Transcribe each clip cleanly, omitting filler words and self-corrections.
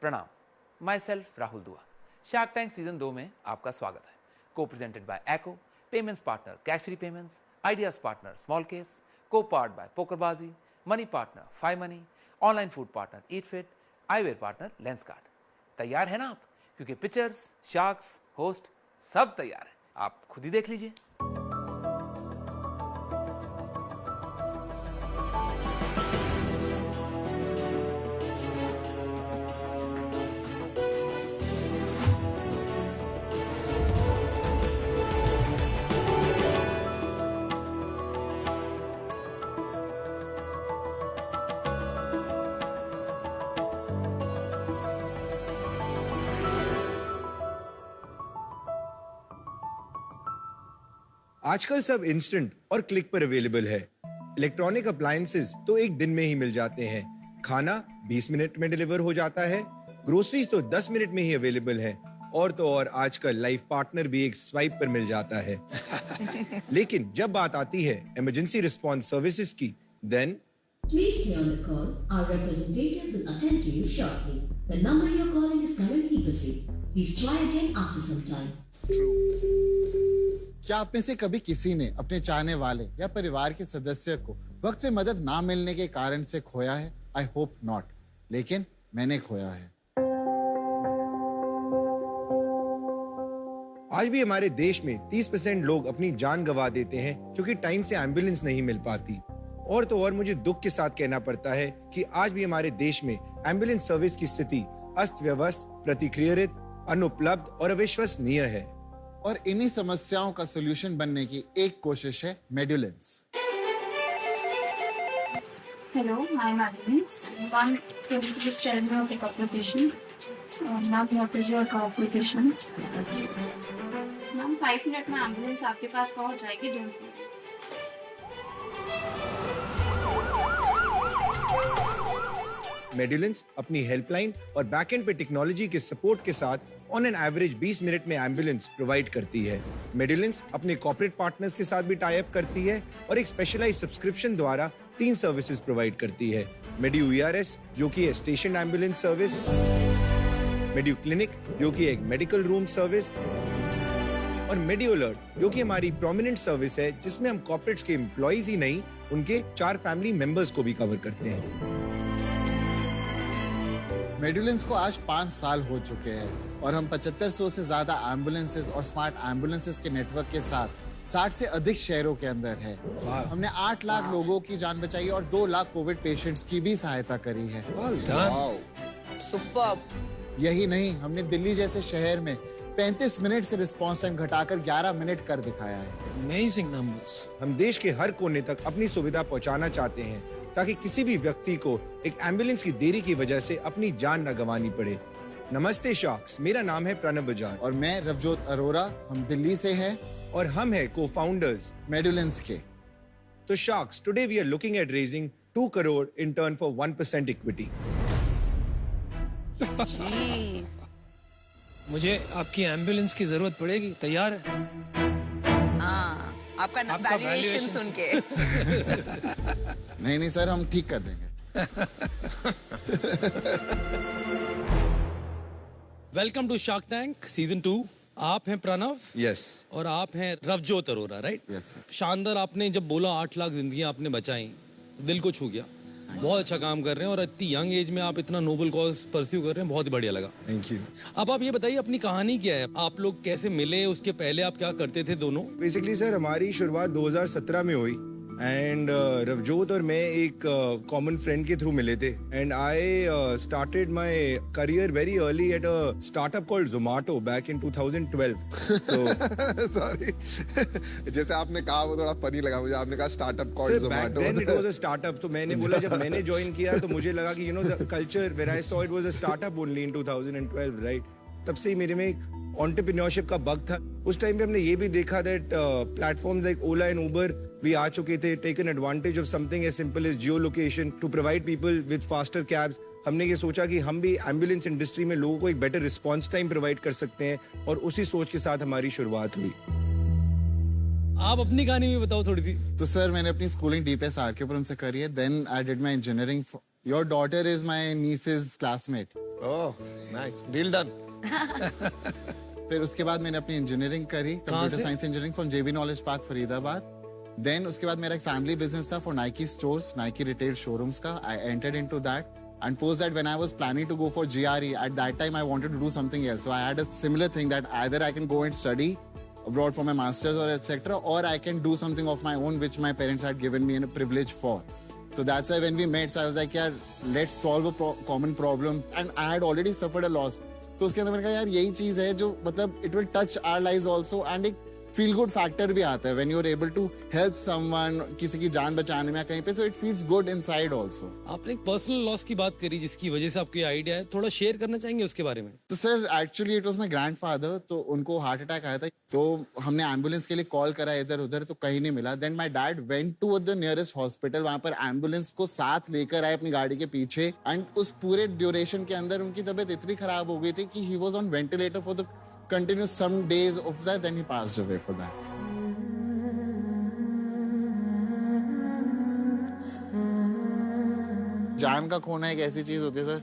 प्रणाम, my self Rahul दुआ। Shark Tank season 2 में आपका स्वागत है। Co presented by Acko, payments partner Cashfree payments, ideas partner smallcase, co powered by PokerBaazi, money partner 5 money, online food partner EatFit, eyewear partner Lenskart. तैयार है ना आप? क्योंकि पिक्चर्स, शार्क्स, होस्ट सब तैयार है, आप खुद ही देख लीजिए। आजकल सब इंस्टेंट और क्लिक पर अवेलेबल है। इलेक्ट्रॉनिक अप्लायंसेस तो एक दिन में ही मिल जाते हैं। खाना 20 मिनट में डिलीवर हो जाता है। ग्रोसरीज तो 10 मिनट में ही अवेलेबल है। और तो और आजकल लाइफ पार्टनर भी एक स्वाइप पर मिल जाता है। लेकिन जब बात आती है इमरजेंसी रिस्पांस सर्विसेज की, then Please stay on the call. Our representative will attend to you shortly. The number you're calling is currently busy. Please try again after some time. क्या आप में से कभी किसी ने अपने चाहने वाले या परिवार के सदस्य को वक्त पे मदद ना मिलने के कारण से खोया है? आई होप नॉट, लेकिन मैंने खोया है। आज भी हमारे देश में 30% लोग अपनी जान गंवा देते हैं क्योंकि टाइम से एम्बुलेंस नहीं मिल पाती। और तो और मुझे दुख के साथ कहना पड़ता है कि आज भी हमारे देश में एम्बुलेंस सर्विस की स्थिति अस्त व्यवस्थ, प्रतिक्रियारहित, अनुपलब्ध और अविश्वसनीय है। और इन्हीं समस्याओं का सॉल्यूशन बनने की एक कोशिश है मेड्यूलेंस। Hello, I'm Ambulance. One, can you please tell me your pickup location? Ma'am, what is your drop location? Ma'am, 5 minute में एम्बुलेंस आपके पास पहुंच जाएगी। Don't worry. मेड्यूलेंस अपनी हेल्पलाइन और बैकएंड पे टेक्नोलॉजी के सपोर्ट के साथ ऑन एन एवरेज 20 मिनट में एम्बुलेंस प्रोवाइड करती है। मेड्यूलेंस अपने कॉर्पोरेट पार्टनर्स के साथ भी टाई अप करती है और एक स्पेशलाइज्ड सब्सक्रिप्शन द्वारा 3 सर्विसेज प्रोवाइड करती है। मेड्यू ईआरएस जो कि है स्टेशन एम्बुलेंस सर्विस, मेड्यू क्लिनिक जो कि एक मेडिकल रूम सर्विस, और मेड्यू अलर्ट जो कि हमारी प्रोमिनेंट सर्विस है जिसमें हम कॉर्पोरेट्स के एम्प्लॉइज ही नहीं, उनके 4 फैमिली मेंबर्स को भी कवर करते हैं। मेड्यूलेंस को आज 5 साल हो चुके हैं और हम 7500 से ज्यादा एम्बुलेंसेज और स्मार्ट एम्बुलेंसेज के नेटवर्क के साथ 60 से अधिक शहरों के अंदर है। हमने 8 लाख लोगों की जान बचाई और 2 लाख कोविड पेशेंट्स की भी सहायता करी है। सुपर्ब। यही नहीं, हमने दिल्ली जैसे शहर में 35 मिनट से रिस्पांस टाइम घटाकर 11 मिनट कर दिखाया है। Amazing numbers. हम देश के हर कोने तक अपनी सुविधा पहुंचाना चाहते हैं ताकि किसी भी व्यक्ति को एक एम्बुलेंस की देरी की वजह से अपनी जान न गंवानी पड़े। नमस्ते शार्क्स, मेरा नाम है प्रणब बजाज और मैं रवजोत अरोरा। हम दिल्ली से हैं और हम हैं को-फाउंडर्स मेड्यूलेंस के। तो sharks, today we are looking at raising 2 crore in turn for 1% equity. मुझे आपकी एम्बुलेंस की जरूरत पड़ेगी। तैयार है? आपका वैल्यूएशन सुन के। नहीं सर, हम ठीक कर देंगे। Welcome to Shark Tank season 2। आप हैं प्रणव। यस। और आप हैं रवजोत अरोरा, राइट? यस। शानदार। आपने जब बोला 8 लाख जिंदगियां आपने बचाई, दिल को छू गया। बहुत अच्छा काम कर रहे हैं और इतनी यंग एज में आप इतना नोबल कॉज परस्यू कर रहे हैं, बहुत ही बढ़िया लगा। Thank you. अब आप ये बताइए अपनी कहानी क्या है? आप लोग कैसे मिले? उसके पहले आप क्या करते थे दोनों? बेसिकली सर, हमारी शुरुआत 2017 में हुई एंड रवजोत और मैं एक कॉमन फ्रेंड के थ्रू मिले थे and I started my career very early at a startup called Zomato back in 2012। So sorry, जैसे आपने कहा वो थोड़ा फनी लगा मुझे। आपने कहा startup called Zomato। Back then it was a startup. तो मैंने बोला, जब मैंने ज्वाइन किया तो मुझे लगा कि the culture where I saw it was a startup only in 2012, right? तब से ही मेरे में एक एंटरप्रेन्योरशिप का बग था। उस टाइम पे हमने ये भी देखा that platforms like Ola and Uber भी आ चुके थे, taken advantage of something as simple as geo location to provide people with faster cabs. हमने ये सोचा कि हम भी एम्बुलेंस इंडस्ट्री में लोगों को एक बेटर रिस्पांस टाइम प्रोवाइड कर सकते हैं और उसी सोच के साथ हमारी शुरुआत हुई। आप अपनी कहानी भी बताओ थोड़ी सी। तो सर, मैंने अपनी स्कूलिंग डीपीएस आरकेपुरम से करी है। Then I did my engineering. Your daughter is my niece's classmate. Oh nice deal done. फिर उसके बाद मैंने अपनी इंजीनियरिंग करी, computer science engineering from J B Knowledge Park Faridabad. Then उसके बाद मेरा एक फैमिली बिजनेस था for Nike stores, Nike retail showrooms का। I entered into that and post that when I was planning to go for GRE at that time I wanted to do something else, so I had a similar thing that either I can go and study abroad for my masters or etc., or I can do something of my own which my parents had given me a privilege for. So that's why when we met, so I was like, yeah, let's solve a common problem, and I had already suffered a loss. तो उसके अंदर मैंने कहा यार यही चीज है जो मतलब it will touch our lives also, and एक फील गुड फैक्टर भी आता है when you are able to help someone, किसी की जान बचाने में कहीं पे, तो it feels good inside also. आपने एक पर्सनल लॉस की बात करी जिसकी वजह से आपको आइडिया है, थोड़ा शेयर करना चाहेंगे उसके बारे में? तो sir actually it was my grandfather, तो उनको हार्ट अटैक आया था, तो हमने एम्बुलेंस के लिए कॉल करा इधर उधर, तो कहीं नहीं मिला। Then my dad went to the nearest hospital, वहां पर एम्बुलेंस को साथ लेकर आए अपनी गाड़ी के पीछे, एंड उस पूरे ड्यूरेशन के अंदर उनकी तबीयत इतनी खराब हो गई थी कि he was on ventilator for the continuous some days of that, then he passed away for that. जान का खोना एक ऐसी चीज होती है सर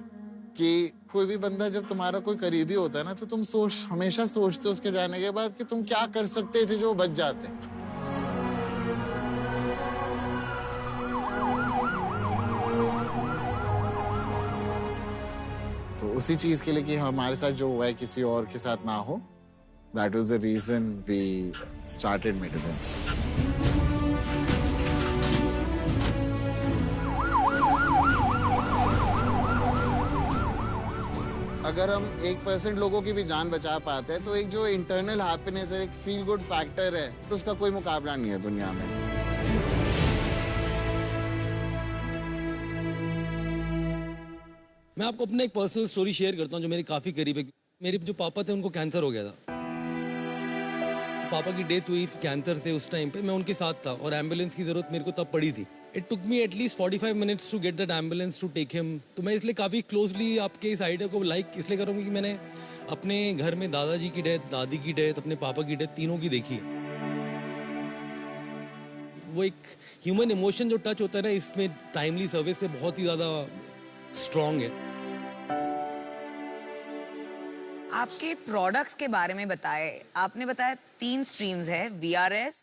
कि कोई भी बंदा जब तुम्हारा कोई करीबी होता है ना, तो तुम हमेशा सोचते हो उसके जाने के बाद कि तुम क्या कर सकते थे जो बच जाते। तो उसी चीज के लिए कि हमारे साथ जो हुआ है किसी और के साथ ना हो, that was the reason we started medicines. अगर हम 1% लोगों की भी जान बचा पाते हैं, तो एक जो इंटरनल हैप्पीनेस है, एक फील गुड फैक्टर है, तो उसका कोई मुकाबला नहीं है दुनिया में। मैं आपको अपना एक पर्सनल स्टोरी शेयर करता हूँ जो मेरे काफी करीब है। मेरे जो पापा थे उनको कैंसर हो गया था, पापा की डेथ हुई कैंसर से। उस टाइम पे मैं उनके साथ था और एम्बुलेंस की जरूरत मेरे को तब पड़ी थी। It took me at least 45 minutes to get that ambulance to take him. तो मैं इसलिए काफ़ी क्लोजली आपके इस आइडिया को लाइक इसलिए करूँगी कि मैंने अपने घर में दादाजी की डेथ, दादी की डेथ, अपने पापा की डेथ, तीनों की देखी है। वो एक ह्यूमन इमोशन जो टच होता है ना, इसमें टाइमली सर्विस पे बहुत ही ज़्यादा स्ट्रॉन्ग है। आपके प्रोडक्ट्स के बारे में बताए, आपने बताया 3 स्ट्रीम्स है, VRS,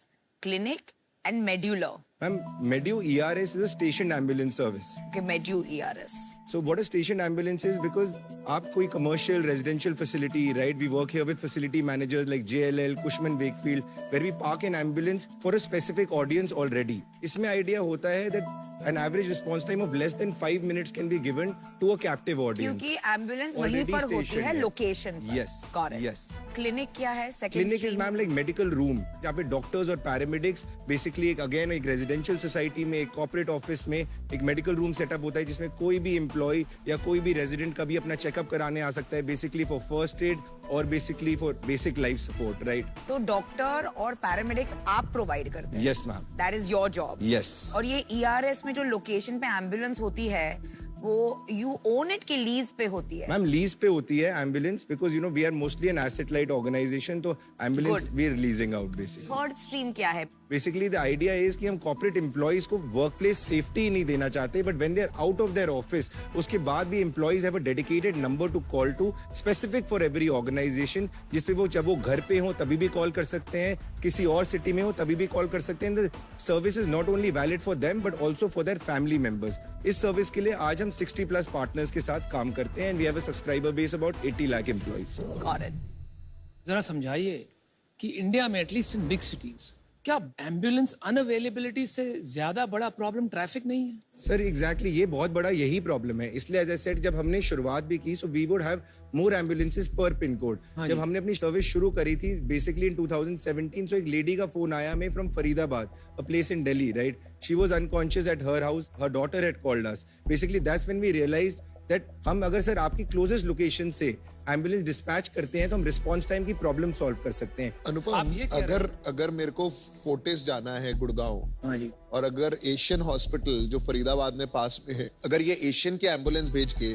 clinic and medulla. Ma'am, Medu ERS is a stationed ambulance service. Okay, Medu ERS. So what a stationed ambulance is, because आप कोई commercial residential facility, right? We work here with facility managers like JLL, Cushman Wakefield, where we park an ambulance for a specific audience already. इसमें idea होता है that an average response time of less than 5 minutes can be given to a captive audience. क्योंकि ambulance वहीं Already पर होती stationed है, है। Location पर। Yes, Got it. yes. Clinic क्या है? Second clinic is ma'am like medical room, जहाँ पे डॉक्टर्स और पैरामेडिक्स बेसिकली एक अगेन एक रेजिडेंशियल सोसाइटी में, एक कॉर्पोरेट ऑफिस में एक मेडिकल रूम सेटअप होता है जिसमें कोई भी एम्प्लॉय या कोई भी रेजिडेंट कभी अपना चेकअप कराने आ सकता है, बेसिकली फॉर फर्स्ट एड और basically for basic life support, right? तो डॉक्टर और पैरामेडिक्स आप प्रोवाइड करते हैं? Yes ma'am, that is your job. Yes. और ये ERS में जो लोकेशन पे एम्बुलेंस होती है, वो यू ओन इट की लीज पे होती है? मैम लीज पे होती है ambulance, because you know we are mostly an asset light organisation, तो ambulance we are leasing out basically. Third stream क्या है? बेसिकली द आइडिया इज कि हम कॉर्पोरेट एम्प्लॉइज को वर्क प्लेस सेफ्टी ही नहीं देना चाहते, but when they are out of their office, उसके बाद भी employees have a dedicated number to call to, specific for every organisation, जिसपे वो जब वो घर पे हो तभी भी कॉल कर सकते हैं, किसी और सिटी में हो तभी भी कॉल कर सकते हैं। The service is not only valid for them but also for their family members. इस सर्विस के लिए आज हम 60+ पार्टनर्स के साथ काम करते हैं, and we have a subscriber base about 80 lakh employees. Got it. जरा समझाइए कि इंडिया में एटलीस्ट इन बिग सिटीज क्या एम्बुलेंस अनअवेलेबिलिटी से ज्यादा बड़ा प्रॉब्लम ट्रैफिक नहीं है? सर एग्जैक्टली ये बहुत बड़ा यही प्रॉब्लम है। इसलिए एज आई सेड, जब हमने शुरुआत भी की, so we would have more ambulances पर पिन कोड। जब हमने अपनी सर्विस शुरू करी थी बेसिकली इन 2017, सो एक लेडी का फोन आया हमें from Faridabad, a place in Delhi, right? She was unconscious at her house, her daughter had called us. Basically that's when we realised that हम अगर सर आपकी क्लोजेस्ट लोकेशन से एम्बुलेंस डिस्पैच करते हैं तो हम रिस्पांस टाइम की प्रॉब्लम सॉल्व कर सकते हैं। अनुपम, अगर मेरे को फोर्टिस जाना है गुड़गांव, और अगर एशियन हॉस्पिटल जो फरीदाबाद में पास में है, अगर ये एशियन के एम्बुलेंस भेज के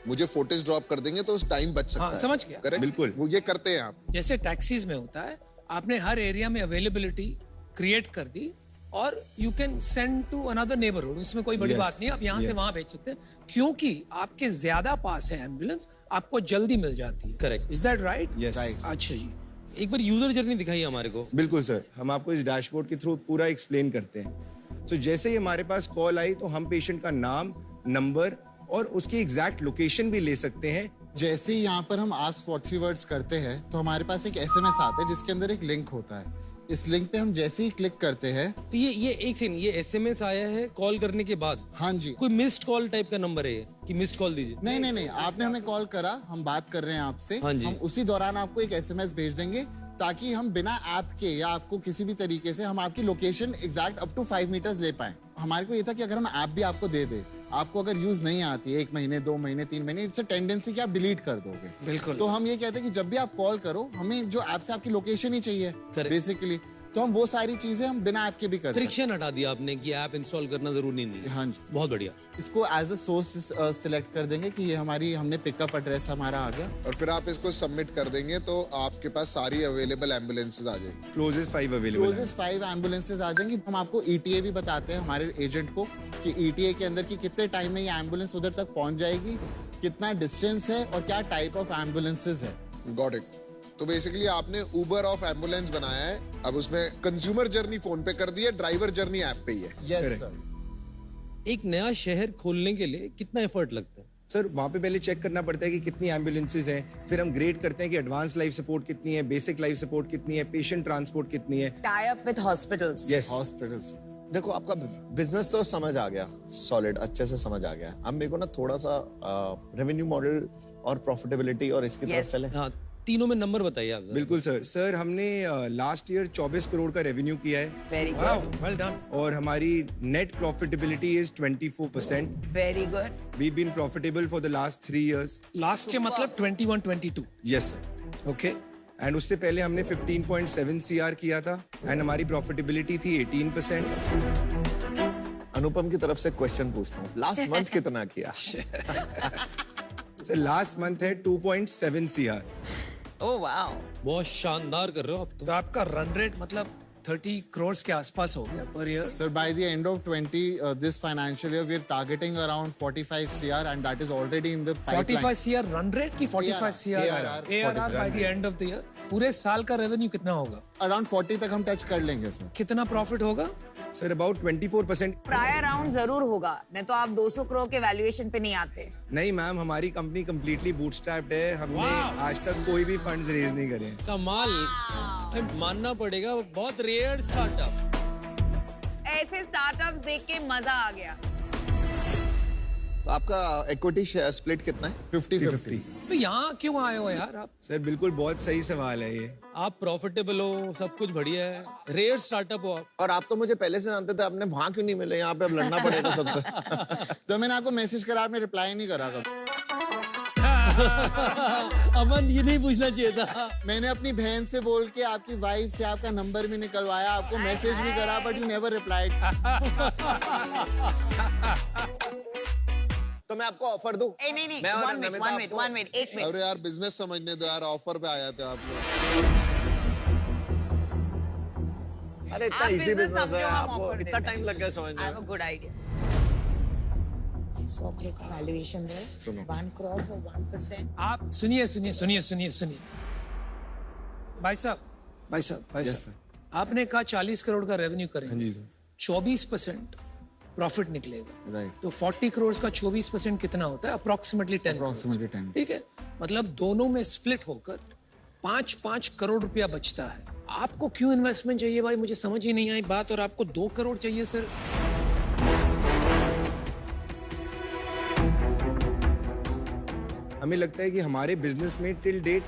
मुझे फोर्टिस ड्रॉप कर देंगे तो उस टाइम बच सकता है। समझ गया। करेक्ट, बिल्कुल वो ये करते हैं आप। जैसे टैक्सीज में होता है, आपने हर एरिया में अवेलेबिलिटी क्रिएट कर दी और you can send to another neighbourhood, उसमें कोई बड़ी Yes, बात नहीं, आप यहाँ से yes. वहां भेज सकते हैं क्योंकि आपके ज्यादा पास है एम्बुलेंस, आपको जल्दी मिल जाती है। Correct. Is that right? Yes. अच्छा जी, एक बार यूजर जर्नी दिखाइए हमारे को। बिल्कुल सर, हम आपको इस डैशबोर्ड के थ्रू पूरा एक्सप्लेन करते हैं। तो जैसे ही हमारे पास कॉल आई तो हम पेशेंट का नाम, नंबर और उसकी एग्जैक्ट लोकेशन भी ले सकते हैं। जैसे ही यहाँ पर हम आस्क फॉर 3 वर्ड्स करते हैं तो हमारे पास एक SMS आता है जिसके अंदर एक लिंक होता है। इस लिंक पे हम जैसे ही क्लिक करते हैं, तो ये एक सेकंड, ये SMS आया है कॉल करने के बाद? हाँ जी, कोई मिस्ड कॉल टाइप का नंबर है ये कि मिस्ड कॉल दीजिए? नहीं, आपने हमें कॉल करा, हम बात कर रहे हैं आपसे, हाँ जी। हम उसी दौरान आपको एक SMS भेज देंगे ताकि हम बिना ऐप के या आपको किसी भी तरीके से हम आपकी location exact up to 5 metres ले पाए। हमारे को ये था कि अगर हम ऐप भी आपको दे दे, आपको अगर यूज नहीं आती 1 महीने 2 महीने 3 महीने, इट्स अ टेंडेंसी कि आप डिलीट कर दोगे। बिल्कुल। तो हम ये कहते हैं कि जब भी आप कॉल करो, हमें जो ऐप से आपकी लोकेशन ही चाहिए बेसिकली, तो हम वो सारी चीजें हम बिना ऐप के भी कर सकते हैं। फ्रिक्शन हटा दिया आपने कि ऐप इंस्टॉल करना जरूरी नहीं है। हाँ जी, बहुत बढ़िया। इसको एज अ सोर्स सिलेक्ट कर देंगे कि ये हमने पिकअप एड्रेस हमारा आ गया, और फिर आप इसको सबमिट कर देंगे तो आपके पास सारी अवेलेबल एम्बुलेंसेज आ जाएंगी। क्लोजेस्ट 5 अवेलेबल हैं। क्लोजेस्ट 5 एम्बुलेंसेज आ जाएंगी। हम आपको ETA भी बताते हैं हमारे एजेंट को कि ETA के अंदर की कितने टाइम में ये एम्बुलेंस उधर तक पहुंच जाएगी, कितना डिस्टेंस है और क्या टाइप ऑफ एम्बुलेंसेज है। Got it. तो बेसिकली आपने उबर ऑफ एम्बुलेंस बनाया है, अब उसमें कंज्यूमर जर्नी फोन पे कर दी है, ड्राइवर जर्नी ऐप पे ही है। Yes sir. एक नया शहर खोलने के लिए कितना एफर्ट लगता है? सर वहाँ पे पहले चेक करना पड़ता है कि कितनी एम्बुलेंसेज हैं, फिर हम ग्रेड करते हैं कि एडवांस लाइफ सपोर्ट कितनी है, बेसिक लाइफ सपोर्ट कितनी है, पेशेंट ट्रांसपोर्ट कितनी है। Tie up with hospitals. Yes, hospitals. देखो आपका बिजनेस तो समझ आ गया, सॉलिड अच्छे से समझ आ गया। अब मेरे को ना थोड़ा सा रेवेन्यू मॉडल और प्रॉफिटेबिलिटी और इसकी तरफ चले। हाँ, तीनों में नंबर बताइए आप। बिल्कुल सर हमने लास्ट ईयर 24 करोड़ का रेवेन्यू किया है very wow, good, well done. और हमारी net profitability is 24%। Very good. We been profitable for the last 3 years। Last year मतलब 21-22। Yes sir. ओके, एंड उससे पहले हमने 15.7 CR किया था एंड हमारी प्रॉफिटेबिलिटी थी 18%। अनुपम की तरफ से क्वेश्चन पूछता हूँ, लास्ट मंथ कितना किया? सर लास्ट मंथ है 2.7 CR। ओह वाओ, बहुत शानदार कर रहे हो आप तो आपका रन रेट मतलब 30 करोड़ के आसपास हो गया per year. Sir, by the end of this financial year, we are targeting around 45 CR, and that is already in the pipeline. 45 CR run rate की 45 CR ARR by the end of the year। पूरे साल का revenue कितना होगा? Around 40 तक हम touch कर लेंगे सर। कितना प्रॉफिट होगा? Sir about 24%। प्रायर राउंड जरूर होगा, नहीं तो आप 200 करोड़ के वैल्यूएशन पे नहीं आते। नहीं मैम, हमारी कंपनी कंप्लीटली बूटस्ट्रैप्ड है, हमने Wow! आज तक कोई भी फंड्स रेज नहीं करे हैं। कमाल। मानना पड़ेगा, बहुत रेयर स्टार्टअप। ऐसे स्टार्टअप्स देख के मजा आ गया। तो आपका इक्विटी स्प्लिट कितना है? 50-50। तो यहाँ क्यों आए हो यार आप? सर बिल्कुल बहुत सही सवाल है ये। आप प्रॉफिटेबल हो, सब कुछ बढ़िया है, रेयर स्टार्टअप हो आप। और आप तो मुझे पहले से जानते थे, आपने वहां क्यों नहीं मिले? यहाँ पे अब लड़ना पड़ेगा सबसे। तो मैंने आपको मैसेज करा, आपने रिप्लाई नहीं करा कभी। अमन, ये नहीं पूछना चाहिए था। मैंने अपनी बहन से बोल के आपकी वाइफ से आपका नंबर भी निकलवाया, आपको मैसेज भी करा, बट यू नेवर रिप्लाइड। तो मैं आपको ऑफर दूं? नहीं, मैं और one minute, नमिता आपको- one minute, एक मिनट। अरे यार बिजनेस समझने दो यार, ऑफर पे आए थे आप लोग। अरे इतना आप इजी business बिजनेस है, समझो, हम आपको offer इतना देते टाइम लग गया समझने I have a में। good idea। 100 करोड़ का वैल्यूएशन है, 1 करोड़ for 1%। आप सुनिए भाई साहब, आपने कहा 40 करोड़ का रेवेन्यू करेंगे। जी सर। 24% प्रॉफिट निकलेगा। राइट। तो 40 करोड़ का 24% कितना होता है? Approximately 10 Approximately 10। ठीक है, मतलब दोनों में स्प्लिट होकर 5-5 करोड़ रुपया बचता है। आपको क्यों इन्वेस्टमेंट चाहिए भाई? मुझे समझ ही नहीं आई बात। और आपको 2 करोड़ चाहिए सर? हमें लगता है कि हमारे बिजनेस में टिल डेट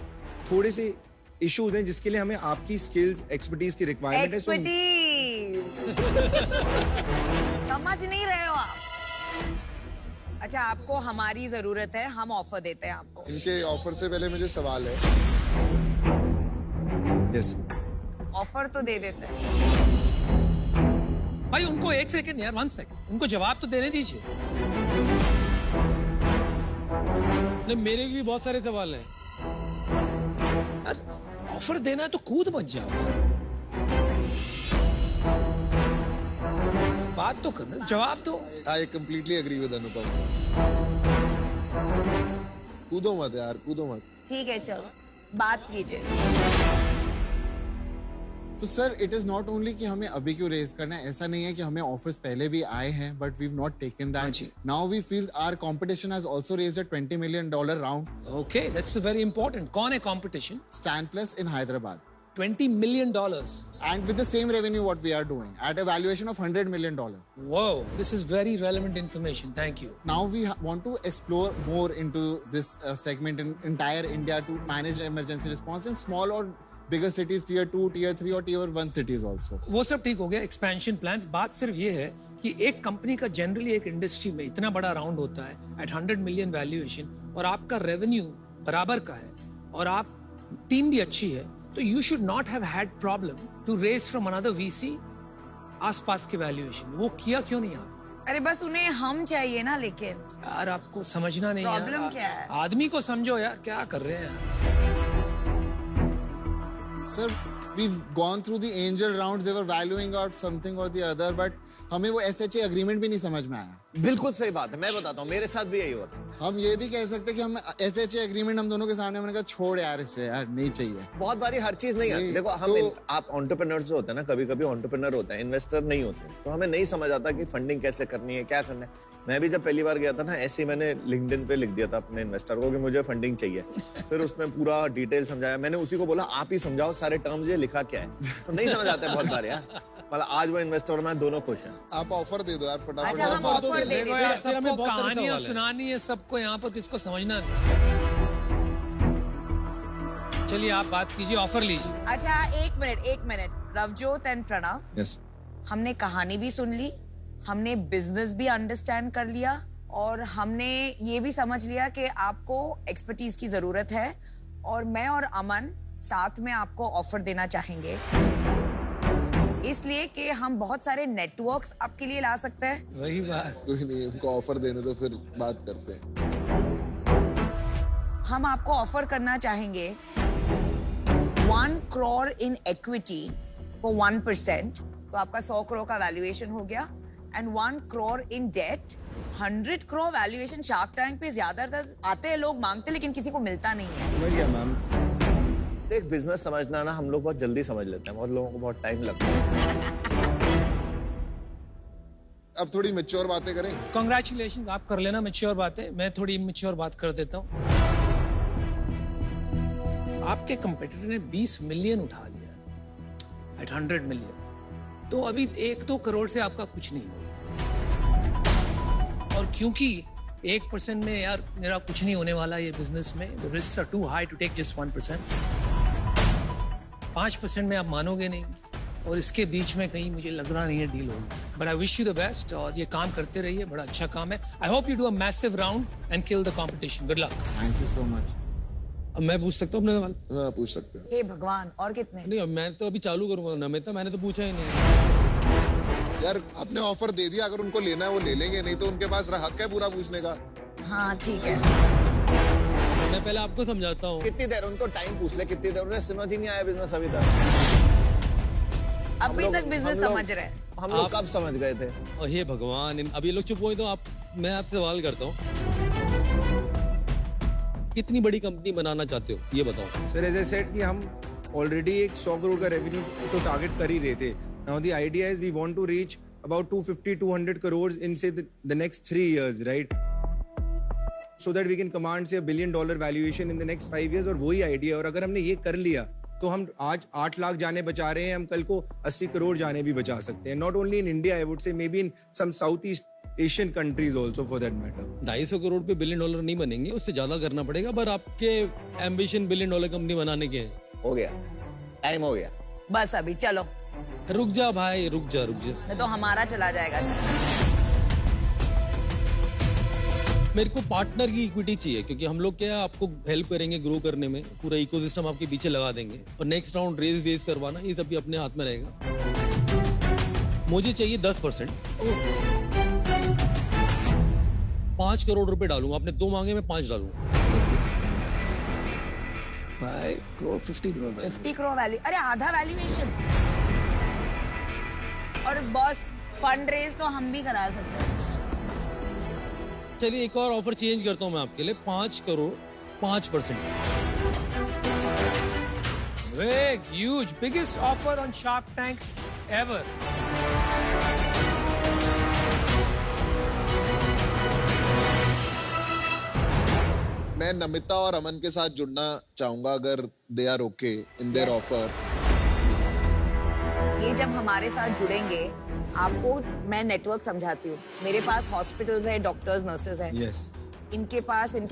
थोड़े से इश्यूज हैं जिसके लिए हमें आपकी स्किल्स, एक्सपर्टीज की रिक्वायरमेंट है। समझ नहीं रहे हो आप? अच्छा, आपको हमारी जरूरत है, हम ऑफर देते हैं आपको। इनके ऑफर से पहले मुझे सवाल है। यस। ऑफर तो दे देते हैं। भाई उनको 1 सेकंड यार, 1 सेकंड, उनको जवाब तो देने दीजिए। नहीं, मेरे भी बहुत सारे सवाल हैं। ऑफर देना है तो कूद मत जाओ। बात तो करना, जवाब दो। आई कंप्लीटली एग्री विद अनुपम। कूदो मत यार, कूदो मत। ठीक है, चलो बात कीजिए। तो sir it is not only कि हमें अभी क्यों रेज करना है, ऐसा नहीं है कि हमें ऑफर्स पहले भी आए हैं but we have not taken that. Now we feel our competition has also raised a $20 million round. Okay, that's very important. कौन है competition? StanPlus in Hyderabad. $20 million. And with the same revenue what we are doing at a valuation of $100 million. Whoa, this is very relevant information. Thank you. Now we want to explore more into this segment in entire India to manage emergency response in small or bigger cities, tier 2, tier 3 और tier 1 cities also. वो सब ठीक हो गया, expansion plans. बात सिर्फ ये है कि एक कंपनी का जनरली एक इंडस्ट्री में इतना बड़ा राउंड होता है एट 100 million वैल्यूएशन, और आपका रेवेन्यू बराबर का है और आप टीम भी अच्छी है, तो you should not have had problem to raise from another VC आसपास के वैल्यूएशन। वो किया क्यों नहीं आप? अरे बस उन्हें हम चाहिए ना, लेकिन यार आपको समझना नहीं है। प्रॉब्लम क्या है? आदमी को समझो यार, क्या कर रहे हैं? Sir, we've gone through the angel rounds. They were valuing out something or the other, but हमें वो SHA agreement भी नहीं समझ में आया। बिल्कुल सही बात है, मैं बताता हूँ, मेरे साथ भी यही होता है। हम ये भी कह सकते हैं कि हम SHA agreement हम दोनों के सामने, मैंने कहा छोड़ यार इसे, यार नहीं चाहिए। बहुत बारी हर चीज नहीं आती। देखो हम आप एंटरप्रेन्योर जो होते हैं ना, कभी कभी एंटरप्रेन्योर होते हैं, इन्वेस्टर नहीं होते, तो हमें नहीं समझ आता कि फंडिंग कैसे करनी है, क्या करना है। मैं भी जब पहली बार गया था ना, ऐसे ही मैंने लिंक्डइन पे लिख दिया था अपने इन्वेस्टर को कि मुझे फंडिंग चाहिए। फिर उसने पूरा डिटेल समझाया, मैंने उसी को बोला आप ही समझाओ सारे टर्म्स, ये लिखा क्या है। तो नहीं समझ आता है बहुत बार यार। मतलब आज वो इन्वेस्टर और मैं दोनों खुश हैं। आप ऑफर दे दो यार फटाफट। अच्छा, हम ऑफर दे देते हैं। सबको कहानियां सुनानी है, सबको यहाँ पर किसको समझना नहीं। चलिए आप बात कीजिए, ऑफर लीजिए। अच्छा एक minute Ravjot and Pranav, yes, हमने कहानी भी सुन ली, हमने बिजनेस भी अंडरस्टैंड कर लिया, और हमने ये भी समझ लिया कि आपको एक्सपर्टीज की जरूरत है, और मैं और अमन साथ में आपको ऑफर देना चाहेंगे, इसलिए कि हम बहुत सारे नेटवर्क्स आपके लिए ला सकते हैं। वही बात। कोई नहीं, उनको ऑफर देने तो फिर बात करते हैं। हम आपको ऑफर करना चाहेंगे 1 crore इन इक्विटी फॉर 1%, तो आपका 100 crore का वैल्यूएशन हो गया, and 1 crore in date. 100 crore valuation shark tank पे ज्यादातर आते हैं, लोग मांगते, लेकिन किसी को मिलता नहीं है। समझ गया मैम। देख बिजनेस समझना ना हम लोग बहुत जल्दी समझ लेते हैं, बहुत लोगों को बहुत टाइम लगता है। अब थोड़ी मैच्योर बातें करें। कांग्रेचुलेशन, आप कर लेना मैच्योर बातें, मैं थोड़ी इमैच्योर बात कर देता हूँ। आपके कंपटीटर ने 20 मिलियन उठा लिया एट 100 मिलियन, तो अभी 1-2 करोड़ से आपका कुछ नहीं होगा। और क्योंकि 1% में यार मेरा कुछ नहीं होने वाला ये बिजनेस में, the risks are too high to take just 1%। 5% में आप मानोगे नहीं, और इसके बीच में कहीं मुझे लग रहा नहीं है डील होगी। But I wish you the best, और ये काम करते रहिए, बड़ा अच्छा काम है। I hope you do a massive round and kill the competition. Good luck. Thank you so much. अब मैं पूछ सकता हूँ अपने सवाल? हाँ पूछ सकते हैं। हे भगवान, और कितने? नहीं, अब मैं तो अभी चालू करूंगा ना, मैंने तो पूछा ही नहीं। यार आपने ऑफर दे दिया, अगर उनको लेना है वो ले लेंगे, नहीं तो उनके पास हक है पूरा पूछने का। हाँ ठीक है। मैं पहले आपको समझाता हूँ। कितनी देर, उनको टाइम पूछ ले कितनी देर, उन्हें समझ ही नहीं आया बिजनेस अभी तक। अभी तक बिजनेस समझ रहे हैं। हम लोग कब समझ गए थे? और हे भगवान, अब ये लोग चुप हुए, तो मैं आपसे सवाल करता हूँ, कितनी बड़ी कंपनी बनाना चाहते हो ये बताओ। सर एज आई सेड कि हम ऑलरेडी एक 100 करोड़ का रेवेन्यू तो टारगेट कर ही रहे थे। Now the idea is we want to reach about 250-200 crores in say the next 3 years, right? So that we can command say $1 billion valuation in the next 5 years, और वही idea. और अगर हमने ये कर लिया तो हम आज 8 लाख जाने बचा रहे हैं, हम कल को 80 करोड़ जाने भी बचा सकते हैं। Not only in India, I would say may be in some south east Asian countries also for that matter. 250 crore पे $1 billion नहीं बनेंगे, उससे ज्यादा करना पड़ेगा, पर आपके एम्बिशन $1 billion कंपनी बनाने के हैं। हो गया, टाइम हो गया। बस अभी चलो। रुक जा भाई, रुक जा। नहीं तो हमारा चला जाएगा। मेरे को पार्टनर की इक्विटी चाहिए, क्योंकि हम लोग क्या है, आपको हेल्प करेंगे ग्रो करने में, पूरा इकोसिस्टम आपके पीछे लगा देंगे, और नेक्स्ट राउंड रेस करवाना ये सब भी अपने हाथ में रहेगा। मुझे चाहिए 10%। 5 करोड़ रुपए डालूंगा, आपने 2 मांगे, मैं 5 डालूंगा। 5 करोड़ 50 करोड़ 50 करोड़ वैल्यू, अरे आधा वैल्यूएशन। और बॉस फंड रेज तो हम भी करा सकते हैं। चलिए एक और ऑफर चेंज करता हूँ मैं आपके लिए, 5 crore 5%। Big, huge, biggest offer on Shark Tank ever. मैं नमिता और अमन के साथ जुड़ना चाहूंगा अगर they are okay in their offer. ये जब हमारे साथ जुड़ेंगे, आपको मैं नेटवर्क समझाती हूँ। मेरे पास हॉस्पिटल्स है, डॉक्टर्स, नर्सेज है। यस इनके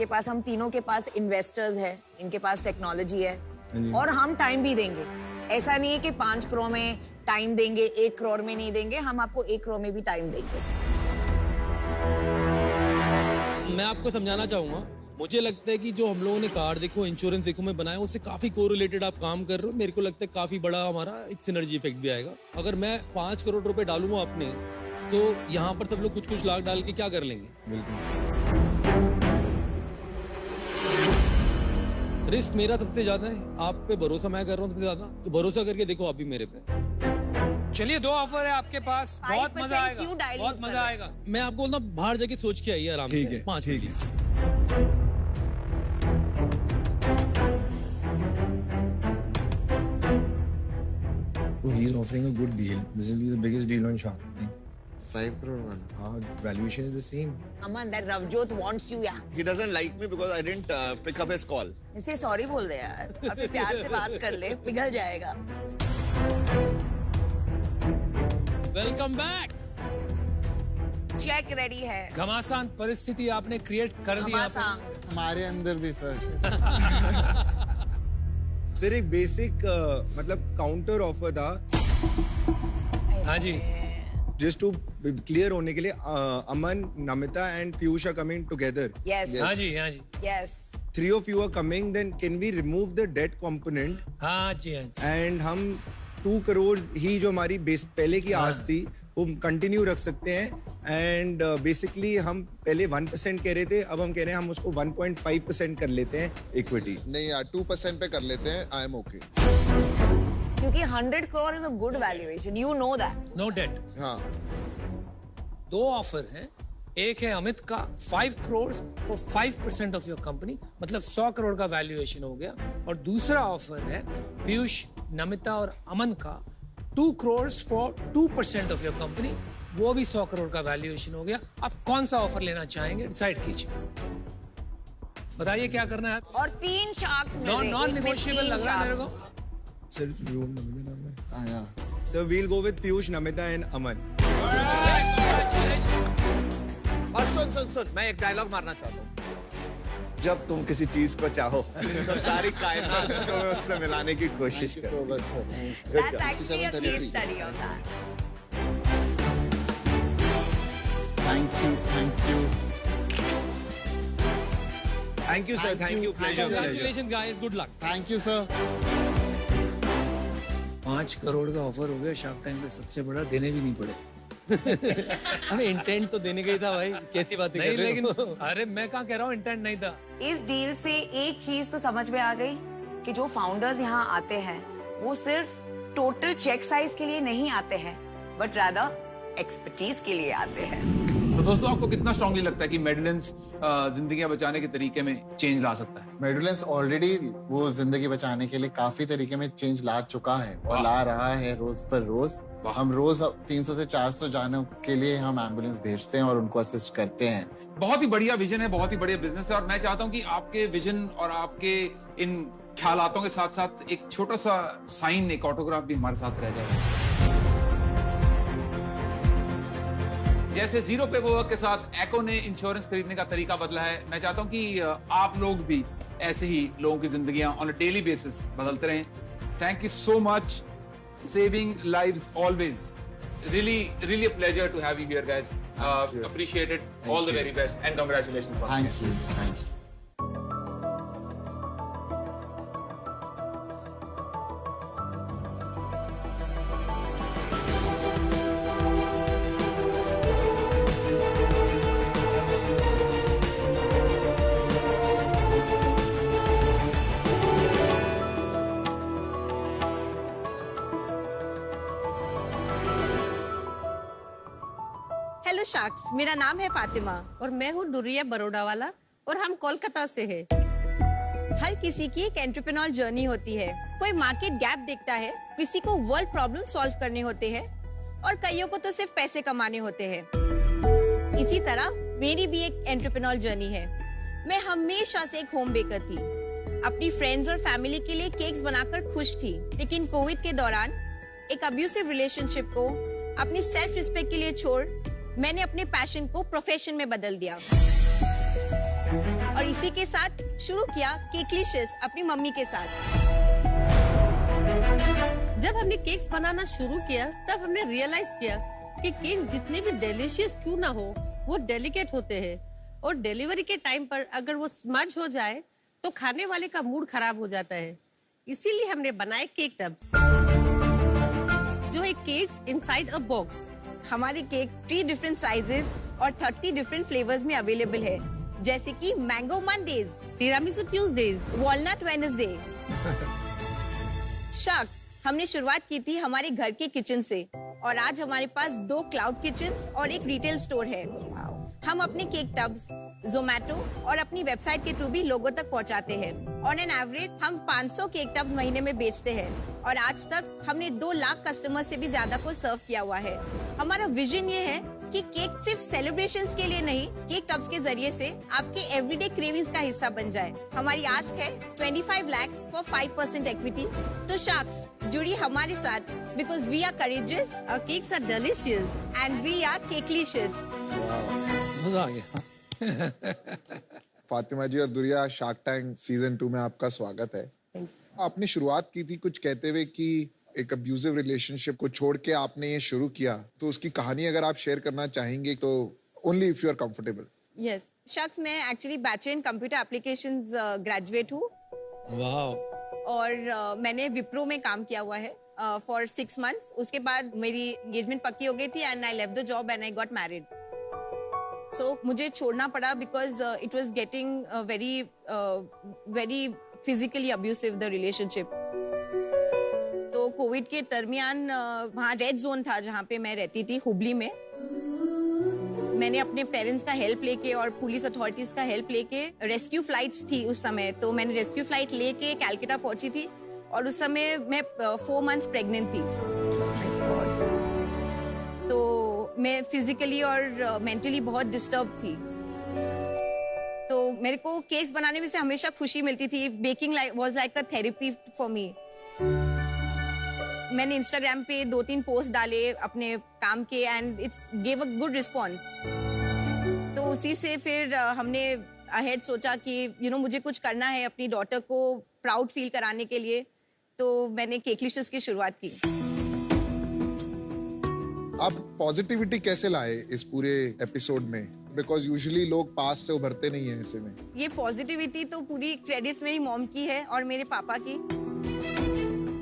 पास हम तीनों के पास इन्वेस्टर्स है, इनके पास टेक्नोलॉजी है, और हम टाइम भी देंगे। ऐसा नहीं है कि 5 करोड़ में टाइम देंगे, 1 करोड़ में नहीं देंगे। हम आपको 1 करोड़ में भी टाइम देंगे। मैं आपको समझाना चाहूंगा, मुझे लगता है कि जो हम लोगों ने कार्ड देखो, इंश्योरेंस देखो मैं बनाया, उससे काफी कोरिलेटेड आप काम कर रहे हो। मेरे को लगता है काफी बड़ा हमारा एक सिनर्जी इफेक्ट भी आएगा। अगर मैं 5 करोड़ रुपए डालूंगा अपने, तो यहाँ पर सब लोग कुछ लाख डाल के क्या कर लेंगे? रिस्क मेरा सबसे ज्यादा है, आप पे भरोसा मैं कर रहा हूँ सबसे ज्यादा, तो भरोसा करके देखो आप भी मेरे पे। चलिए 2 ऑफर है आपके पास, बहुत मजा 5% क्यों आएगा, डायल्यूट बहुत कर मजा रहे आएगा। मैं आपको बोलता हूँ, बाहर जाके सोच के आइए आराम ठीक से। है, 5 ठीक है। So he's offering a good deal. This will be the biggest deal on Shark Tank. 5 crore वाला। हाँ, valuation is the same. Aman, that Ravjot wants you यार। He doesn't like me because I didn't pick up his call. इसे sorry बोल दे यार, अभी प्यार से बात कर ले, पिघल जाएगा। Welcome back. चेक रेडी है। घमासान परिस्थिति आपने क्रिएट कर दी यहाँ पे। घमासान। हमारे अंदर भी सर। सर एक बेसिक मतलब काउंटर ऑफर था, हाँ जी। just to clear होने के लिए, अमन, Namita and Piyush are coming together. Yes. हाँ जी, हाँ जी, Yes. 3 of you are coming, then can we remove the debt component हाँ जी, हाँ जी। and हम 2 करोड़ ही जो हमारी बेस पहले की आस थी वो कंटिन्यू रख सकते हैं। एंड बेसिकली हम पहले 1% कह रहे थे, अब हम कह रहे हैं हम उसको 1.5% कर लेते हैं इक्विटी। नहीं यार 2% पे कर लेते हैं, आई एम ओके। क्योंकि 100 crore is a good valuation, you know that. No date. हाँ 2 ऑफर हैं, एक है अमित का 5 crore for 5% of your company, मतलब 100 करोड़ का वैल्यूएशन हो गया, और दूसरा ऑफर है पीयूष, नमिता और अमन का 2 crore for 2% of your company, वो भी 100 करोड़ का वैल्यूएशन हो गया। आप कौन सा ऑफर लेना चाहेंगे, डिसाइड कीजिए, बताइए क्या करना है। और 3 शार्क्स मिल रहे हैं, नॉन एक में निगोशिएबल 3 लग रहा है मेरे sharks। को। So we'll go with Piyush, Namita and Aman. और सुन, मैं एक डायलॉग मारना चाहता हूँ। जब तुम किसी चीज को चाहो तो सारी कायनात तुम्हें उससे मिलाने की कोशिश करती है। That's actually a case study on that. Thank you. Thank you, sir. Thank you. Pleasure. Congratulations guys, good luck. Thank you, sir. 5 crore का ऑफर हो गया शार्क टैंक पे, सबसे बड़ा, देने भी नहीं पड़े। हमें इंटेंट तो देने का ही था भाई, कैसी बातें कर नहीं, रहे हो? लेकिन अरे मैं कहाँ कह रहा हूँ इंटेंट नहीं था। इस डील से एक चीज तो समझ में आ गई कि जो फाउंडर्स यहाँ आते हैं वो सिर्फ टोटल चेक साइज के लिए नहीं आते हैं, बट रादर एक्सपर्टीज के लिए आते हैं। तो दोस्तों आपको कितना स्ट्रांगली लगता है कि मेडलेंस जिंदगियां बचाने के तरीके में चेंज ला सकता है? मेडुलेंस ऑलरेडी वो जिंदगी बचाने के लिए काफी तरीके में चेंज ला चुका है और ला रहा है रोज पर रोज। हम रोज 300 से 400 जानों के लिए हम एम्बुलेंस भेजते हैं और उनको असिस्ट करते हैं। बहुत ही बढ़िया विजन है, बहुत ही बढ़िया बिजनेस है, और मैं चाहता हूं कि आपके विजन और आपके इन ख्यालातों के साथ साथ एक छोटा सा साइन, एक ऑटोग्राफ भी हमारे साथ रह जाए। जैसे जीरो पे वर्क के साथ एको ने इंश्योरेंस खरीदने का तरीका बदला है, मैं चाहता हूं कि आप लोग भी ऐसे ही लोगों की जिंदगियां ऑन अ डेली बेसिस बदलते रहें। Thank you so much, saving lives always. Really a pleasure to have you here, guys. Appreciate it. All the very best and congratulations. Thank you. Hello sharks, मेरा नाम है फातिमा और मैं हूँ दुरिया बड़ौदा वाला और हम कोलकाता से हैं। हर किसी की एक एंटरप्रेन्योर जर्नी होती है। कोई मार्केट गैप देखता है, किसी को वर्ल्ड प्रॉब्लम सॉल्व करने होते हैं और कईयों को तो सिर्फ पैसे कमाने होते हैं। इसी तरह मेरी भी एक एंटरप्रेन्योर जर्नी है। मैं हमेशा से एक होम बेकर थी। अपनी फ्रेंड्स और फैमिली के लिए केक्स बनाकर खुश थी, लेकिन कोविड के दौरान एक अब्यूसिव रिलेशनशिप को अपनी सेल्फ रिस्पेक्ट के लिए छोड़ मैंने अपने पैशन को प्रोफेशन में बदल दिया और इसी के साथ शुरू किया केकलिशियस अपनी मम्मी के साथ। जब हमने केक्स बनाना शुरू किया तब हमने रियलाइज किया कि केक्स जितने भी डिलीशियस क्यों ना हो, वो डेलिकेट होते हैं और डिलीवरी के टाइम पर अगर वो स्मज हो जाए तो खाने वाले का मूड खराब हो जाता है। इसीलिए हमने बनाए केक टब्स, जो है केक्स इनसाइड अ बॉक्स। हमारे केक 3 डिफरेंट साइजेस और 30 डिफरेंट फ्लेवर्स में अवेलेबल है, जैसे कि mango Mondays, tiramisu Tuesdays, walnut Wednesday. Sharks, हमने शुरुआत की थी हमारे घर के किचन से और आज हमारे पास 2 क्लाउड किचन्स और एक रिटेल स्टोर है। हम अपने केक टब्स जोमेटो और अपनी वेबसाइट के थ्रू भी लोगों तक पहुंचाते हैं। ऑन एन एवरेज हम 500 केक टब्स महीने में बेचते हैं और आज तक हमने 2 लाख कस्टमर से भी ज्यादा को सर्व किया हुआ है। हमारा विजन ये है कि केक सिर्फ सेलिब्रेशंस के लिए नहीं, केक टब्स के जरिए से आपके एवरीडे क्रेविंग्स का हिस्सा बन जाए। हमारी आस्क है 25 lakhs फॉर 5% इक्विटी। तो शार्क्स, जुड़ी हमारे साथ because we are courageous, our cakes are delicious and we are cakelicious. मजा आ गया। फातिमा जी और दुरिया, शार्क टैंक सीजन 2 में आपका स्वागत है। आपने शुरुआत की थी कुछ कहते हुए कि एक अब्यूजिव रिलेशनशिप को छोड़ के आपने ये शुरू किया, तो उसकी कहानी अगर आप शेयर करना चाहेंगे तो only if you are comfortable. Yes sharks, मैं actually bachelor in computer applications graduate हूँ और मैंने विप्रो में काम किया हुआ है फॉर 6 months। उसके बाद मेरी एंगेजमेंट पक्की हो गई थी and I left the job and I got married. So मुझे छोड़ना पड़ा because it was getting very physically abusive the relationship. तो कोविड के दरमियान वहाँ रेड जोन था जहाँ पे मैं रहती थी, हुबली में। मैंने अपने पेरेंट्स का हेल्प लेके और पुलिस अथॉरिटीज का हेल्प लेके, रेस्क्यू फ्लाइट्स थी उस समय, तो मैंने रेस्क्यू फ्लाइट लेके कैलकाटा पहुंची थी और उस समय मैं 4 months प्रेग्नेंट थी। तो मैं फिजिकली और मेंटली बहुत डिस्टर्ब थी। तो मेरे को केक्स बनाने में से हमेशा खुशी मिलती थी। Baking was like a therapy for me. मैंने इंस्टाग्राम पे 2-3 पोस्ट डाले अपने काम के and it's gave a good response. तो उसी से फिर हमने अहेड सोचा कि मुझे कुछ करना है अपनी डॉटर को प्राउड फील कराने के लिए। तो मैंने केकलिशियस की शुरुआत की। आप पॉजिटिविटी कैसे लाए इस पूरे एपिसोड में? बिकॉज यूजुअली लोग पास से उभरते नहीं है ऐसे में। ये पॉजिटिविटी तो पूरी क्रेडिट्स मेरी मॉम की है और मेरे पापा की।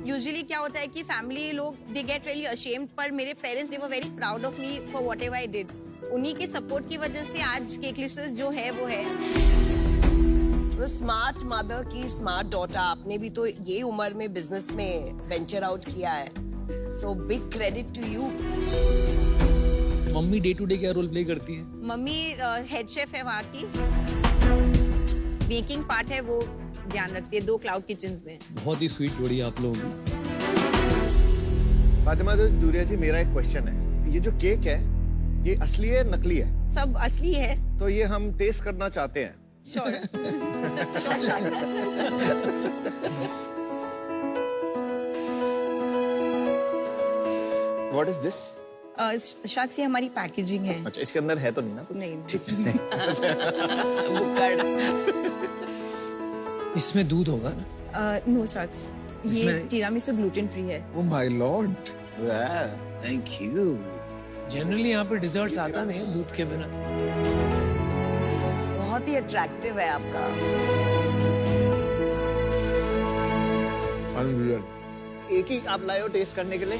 यूजुअली क्या होता है कि फैमिली लोग दे गेट रियली अशेम्ड, पर मेरे parents they were very proud of me for whatever I did. उन्हीं के सपोर्ट की वजह से आज केकलिशियस जो है वो है। तो स्मार्ट मदर की स्मार्ट डॉटर, आपने भी तो ये उम्र में बिजनेस में वेंचर आउट किया है, so big credit to you. Mummy day to day क्या रोल प्ले करती है? मम्मी हेड शेफ है वहाँ की। बेकिंग पार्ट है वो ध्यान रखती है 2 क्लाउड किचन्स में। बहुत ही स्वीट जोड़ी आप लोगों की। फातिमा दुरिया जी, मेरा एक क्वेश्चन है, ये जो केक है ये असली है नकली है? सब असली है। तो ये हम टेस्ट करना चाहते हैं। Sure. What is this? Sharks, ये हमारी पैकेजिंग है। अच्छा, इसके अंदर है तो नहीं ना कुछ? नहीं। ठीक है। इसमें दूध होगा ना? नो शार्क्स, ये टिरामिसू ग्लूटेन फ्री है। Oh my Lord, thank you. Generally यहाँ पे डिजर्ट्स आता नहीं है दूध के बिना। बहुत ही अट्रैक्टिव है आपका। अनरियल। एक ही आप लाए हो टेस्ट करने के लिए?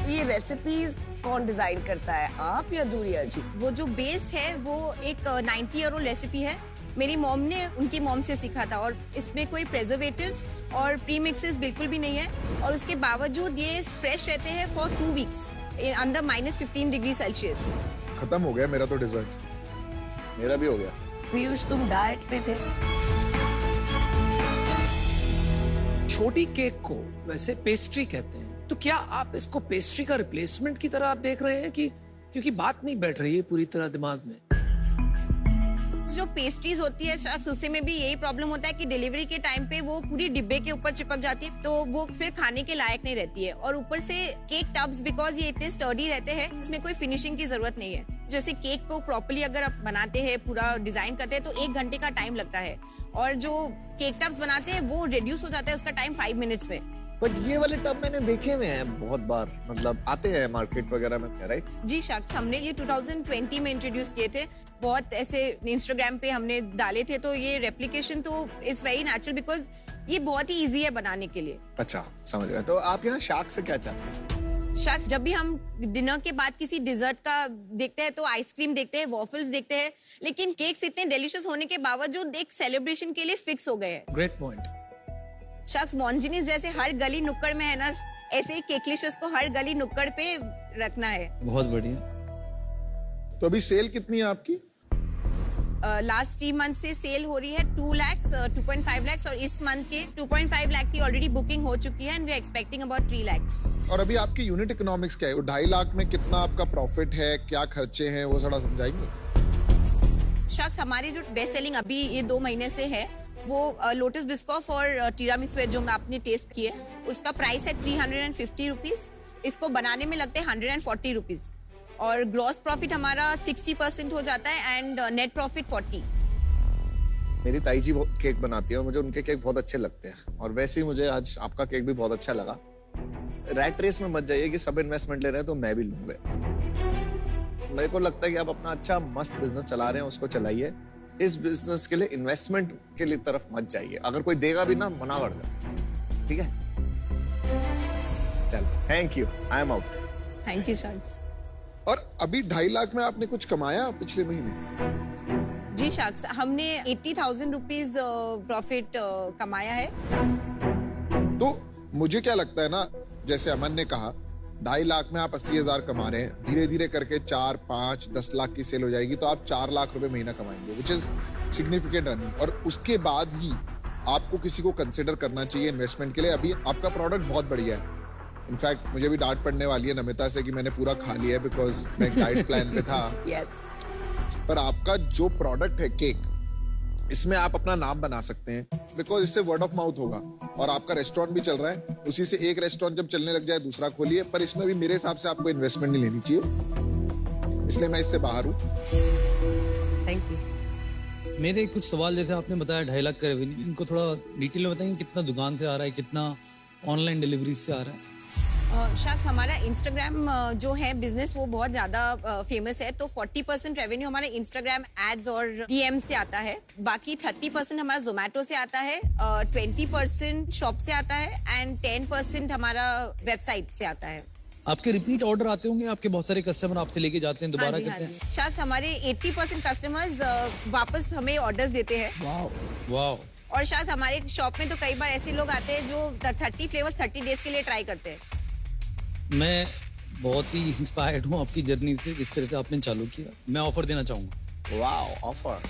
ये रेसिपीज कौन डिजाइन करता है, आप या दुरिया जी? वो जो बेस है वो एक 90-year-old रेसिपी है। मेरी मॉम ने उनकी मॉम से सीखा था और इसमें कोई प्रेजर्वेटिव्स और प्री मिक्सेस बिल्कुल भी नहीं है और उसके बावजूद ये फ्रेश रहते हैं for 2 weeks। Under -15 degree Celsius. खत्म हो गया मेरा तो डिजर्ट। मेरा भी हो गया। पीयूष तुम डाइट पे थे। छोटी केक को वैसे पेस्ट्री कहते हैं, तो क्या आप इसको पेस्ट्री का रिप्लेसमेंट की तरह आप देख रहे हैं कि क्योंकि बात नहीं बैठ रही है पूरी तरह दिमाग में। जो पेस्ट्रीज होती है शख्स, उससे में भी यही प्रॉब्लम होता है कि डिलीवरी के टाइम पे वो पूरी डिब्बे के ऊपर चिपक जाती है, तो वो फिर खाने के लायक नहीं रहती है। और ऊपर से केक टब्स बिकॉज ये इतने स्टर्डी रहते हैं, इसमें कोई फिनिशिंग की जरूरत नहीं है। जैसे केक को प्रॉपर्ली अगर आप बनाते हैं, पूरा डिजाइन करते हैं, तो 1 घंटे का टाइम लगता है, और जो केक टब्स बनाते हैं वो रिड्यूस हो जाता है उसका टाइम 5 मिनट्स में। बट ये वाले टब मैंने देखे हुए हैं बहुत बार, मतलब आते हैं मार्केट वगैरह में, राइट? जी शख्स, हमने ये 2020 में इंट्रोड्यूस किए थे। बहुत ऐसे इंस्टाग्राम पे हमने डाले थे, तो ये रेप्लिकेशन तो इट्स वेरी नेचुरल बिकॉज ये बहुत ही इजी है बनाने के लिए। अच्छा, समझ गया। तो आप यहाँ शार्क से क्या चाहते हैं? शख्स, जब भी हम डिनर के बाद किसी डिजर्ट का देखते हैं तो आइसक्रीम देखते हैं, वॉफल्स देखते हैं, लेकिन केक्स इतने डिलीशियस होने के बावजूद एक सेलिब्रेशन के लिए फिक्स हो गए हैं। Great point. शख्स, मॉन्जिनीज जैसे हर गली नुक्कड़ में है ना, ऐसे ही केकलिशियस को हर गली नुक्कड़ पे रखना है। बहुत बढ़िया। तो अभी सेल कितनी है आपकी? लास्ट 3 मंथ से सेल हो रही है 2 लाख, 2.5 लाख, और इस मंथ के 2.5 लाख की ऑलरेडी बुकिंग हो चुकी है and we are expecting about 3 lakh. और अभी आपकी यूनिट इकोनॉमिक्स क्या है? 2.5 लाख में कितना आपका प्रॉफिट है, क्या खर्चे हैं, वो थोड़ा समझाएंगे? शख्स, हमारी जो बेस्ट सेलिंग अभी ये 2 महीने से है वो लोटस बिस्कॉफ और टीरामिसू है, जो मैं आपने टेस्ट किए। उसका प्राइस है 350 रुपीज। इसको बनाने में लगते हैं 140 रुपीज, और ग्रॉस प्रॉफिट हमारा 60% हो जाता है एंड नेट प्रॉफिट 40। मेरी ताई जी केक बनाती है और मुझे उनके केक बहुत अच्छे लगते हैं, और वैसे ही मुझे आज आपका केक भी बहुत अच्छा लगा। रैट रेस में मत जाइए कि सब इन्वेस्टमेंट ले रहे हैं तो मैं भी लूंगा। मेरे को लगता है कि आप अपना अच्छा मस्त बिजनेस चला रहे हैं, उसको चलाइए। इस बिजनेस के लिए इन्वेस्टमेंट के लिए तरफ मत जाइए। अगर कोई देगा भी ना, मना कर दो, ठीक है? चल, thank you, I am out. Thank you शख्स। और अभी 2.5 लाख में आपने कुछ कमाया पिछले महीने? जी शख्स, हमने 80,000 रुपीज प्रॉफिट कमाया है। तो मुझे क्या लगता है ना, जैसे अमन ने कहा 2.5 लाख में आप 80,000 कमा रहे हैं, धीरे धीरे करके 4, 5, 10 लाख की सेल हो जाएगी तो आप 4 लाख रुपए महीना कमाएंगे, विच इज सिग्निफिकेंट अर्निंग। और उसके बाद ही आपको किसी को कंसिडर करना चाहिए इन्वेस्टमेंट के लिए। अभी आपका प्रोडक्ट बहुत बढ़िया है। इनफैक्ट मुझे भी डांट पड़ने वाली है नमिता से कि मैंने पूरा खा लिया है बिकॉज मैं डाइट प्लान पे था। yes. पर आपका जो प्रोडक्ट है केक, इसमें आप अपना नाम बना सकते हैं बिकॉज इससे वर्ड ऑफ माउथ होगा। और आपका रेस्टोरेंट भी चल रहा है, उसी से एक रेस्टोरेंट जब चलने लग जाए दूसरा खोलिए। पर इसमें भी मेरे हिसाब से आपको इन्वेस्टमेंट नहीं लेनी चाहिए, इसलिए मैं इससे बाहर हूँ। Thank you. मेरे कुछ सवाल, जैसे आपने बताया 2.5 लाख का रेवेन्यू, इनको थोड़ा डिटेल में बताएंगे कितना दुकान से आ रहा है, कितना ऑनलाइन डिलीवरी से आ रहा है? शख्स, हमारा इंस्टाग्राम जो है बिजनेस वो बहुत ज्यादा फेमस है, तो 40% रेवेन्यू हमारे इंस्टाग्राम एड्स और डीएम से आता है। बाकी 30% हमारा जोमेटो से आता है, 20% शॉप से आता है एंड 10% हमारा वेबसाइट से आता है। आपके रिपीट ऑर्डर आते होंगे, आपके बहुत सारे कस्टमर आपसे लेके जाते हैं, दोबारा करते हैं? शख्स, हमारे 80% कस्टमर्स वापस हमें ऑर्डर्स देते हैं। वाओ। और शायद हमारे शॉप में तो कई बार ऐसे लोग आते हैं जो 30 फ्लेवर्स 30 डेज के लिए ट्राई करते हैं। मैं बहुत ही इंस्पायर्ड हूँ आपकी जर्नी से, जिस तरह से आपने चालू किया। मैं ऑफर देना चाहूंगा। Wow, offer.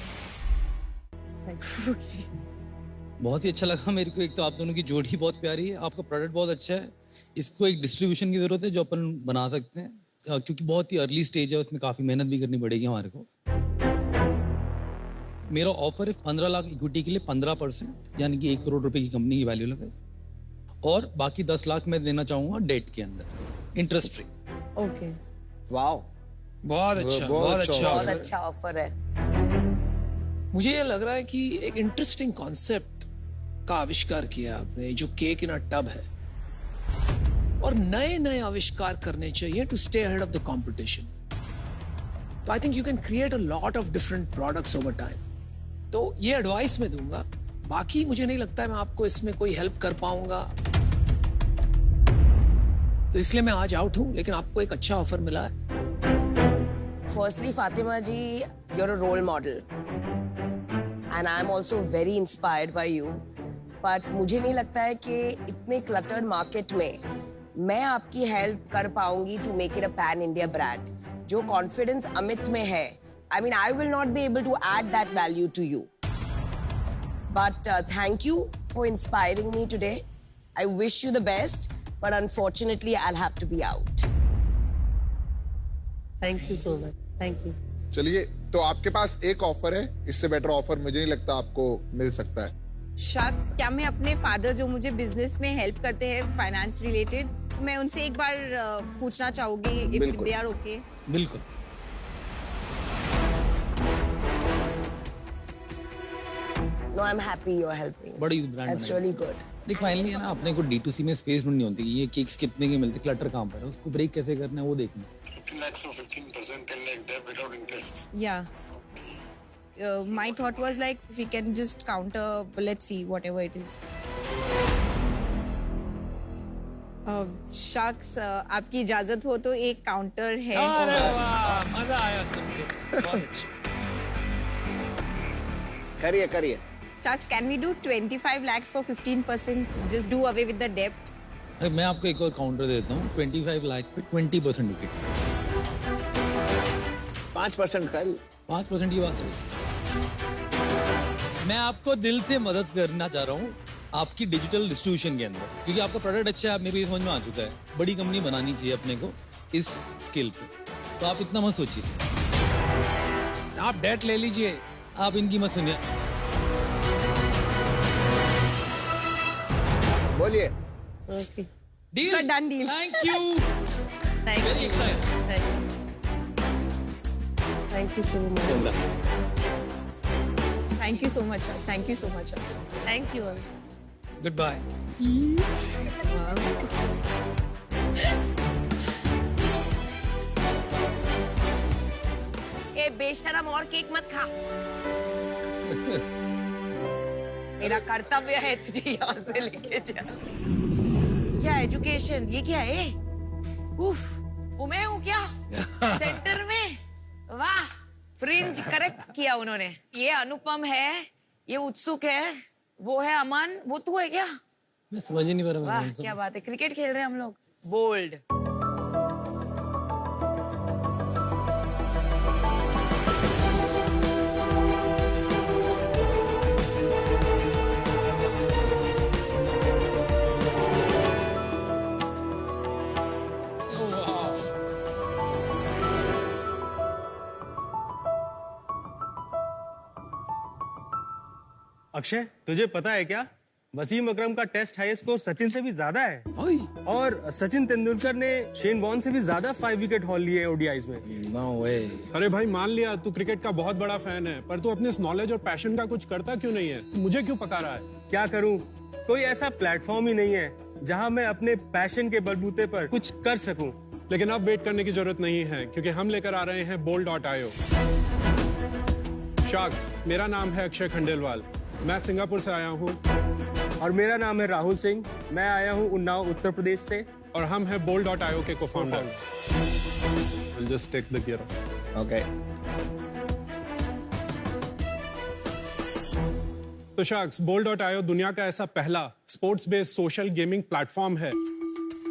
बहुत ही अच्छा लगा मेरे को। एक तो आप दोनों की जोड़ी बहुत प्यारी है, आपका प्रोडक्ट बहुत अच्छा है। इसको एक डिस्ट्रीब्यूशन की जरूरत है जो अपन बना सकते हैं, क्योंकि बहुत ही अर्ली स्टेज है, उसमें काफी मेहनत भी करनी पड़ेगी हमारे को। मेरा ऑफर है 15 लाख इक्विटी के लिए 15%, यानी कि 1 करोड़ रुपए की कंपनी की वैल्यू लगे, और बाकी 10 लाख मैं देना चाहूंगा डेट के अंदर, इंटरेस्ट फ्री। ओके। वाओ, बहुत अच्छा, बहुत अच्छा ऑफर है। मुझे ये लग रहा है कि एक इंटरेस्टिंग कॉन्सेप्ट का आविष्कार किया आपने, जो केक इन अ टब है, और नए नए आविष्कार करने चाहिए to stay ahead of the competition. तो I think you can create a lot of different products over time. तो ये एडवाइस मैं दूंगा, बाकी मुझे नहीं लगता है मैं आपको इसमें कोई हेल्प कर पाऊंगा, तो इसलिए मैं आज आउट हूं, लेकिन आपको एक अच्छा ऑफर मिला है। Firstly, Fatima ji, you're a role model, and I'm also very inspired by you. But मुझे नहीं लगता है कि इतने cluttered market में मैं आपकी हेल्प कर पाऊंगी to make it a pan India brand. जो कॉन्फिडेंस अमित में है, I mean, I will not be able to add that value to you. But thank you for inspiring me today. I wish you the best, but unfortunately, I'll have to be out. Thank you so much. Thank you. चलिए, तो आपके पास एक offer है, इससे better offer मुझे नहीं लगता आपको मिल सकता है। शख्स, क्या मैं अपने फादर जो मुझे बिजनेस में हेल्प करते हैं फाइनेंस रिलेटेड, मैं उनसे एक बार पूछना चाहूंगी इफ दे आर ओके? बिल्कुल। No, I'm happy you're helping. बड़ी ब्रांड That's really good. देख फाइनली है ना, अपने को D2C में स्पेस ढूंढनी होती है। ये केक्स कितने के मिलते, क्लटर कहाँ पर है, उसको ब्रेक कैसे करना है वो देखना। 15 lakhs or 15%, 10 lakhs there without interest. Yeah. My thought was like if we can just counter, let's see whatever it is. शख्स, आपकी इजाजत हो तो एक काउंटर है। अरे वाह, मजा आया सुन के। बहुत अच्छा। करिए। शख्स, can we do 25 lakhs for 15%? Just do away with the debt. मैं आपको एक और काउंटर देता हूँ, 25 लाख पे 20% विकेट। 5% कल। 5% की बात है। मैं आपको दिल से मदद करना चाह रहा हूँ आपकी डिजिटल डिस्ट्रीब्यूशन के अंदर, क्योंकि आपका प्रोडक्ट अच्छा है, मेरे को समझ में आ चुका है। बड़ी कंपनी बनानी चाहिए अपने को इस स्केल पे, तो आप इतना मत सोचिए। आप डेट ले लीजिए, आप इनकी मत सुनिए। बोलिए। Okay. Deal. So done deal. Thank you. Thank Very you. excited. Thank you so much. Thank you so much. Thank you so much. Thank you all. Goodbye. ए बेशरम, और केक मत खा। मेरा कर्तव्य है तुझे यहाँ से लेके जा। क्या एजुकेशन, ये क्या है? उफ, वो मैं हूँ क्या सेंटर में? वाह, फ्रिंज करेक्ट किया उन्होंने। ये अनुपम है, ये उत्सुक है, वो है अमन, वो तू है क्या? मैं समझ ही नहीं पा रहा। वाह, क्या बात है, क्रिकेट खेल रहे हैं हम लोग। बोल्ड। अक्षय, तुझे पता है क्या, वसीम अकरम का टेस्ट हाईएस्ट स्कोर सचिन से भी ज्यादा है। और सचिन तेंदुलकर ने शेन वॉर्न से भी ज्यादा 5 विकेट हॉल लिए ओडीआईज में। No way. अरे भाई, मान लिया तू क्रिकेट का बहुत बड़ा फैन है, पर तू अपने इस नॉलेज और पैशन का कुछ करता क्यों नहीं है? मुझे क्यों पका रहा है? क्या करूं, कोई ऐसा प्लेटफॉर्म ही नहीं है जहां मैं अपने पैशन के बलबूते पर कुछ कर सकूं। लेकिन अब वेट करने की जरूरत नहीं है, क्योंकि हम लेकर आ रहे हैं bold.io। शार्क्स, मेरा नाम है अक्षय खंडेलवाल, मैं सिंगापुर से आया हूँ। और मेरा नाम है राहुल सिंह, मैं आया हूँ उन्नाव उत्तर प्रदेश से। और हम हैं bold.io के co-founders. We'll just take the gear off. Okay. तो शार्क्स, bold.io दुनिया का ऐसा पहला sports based social gaming platform है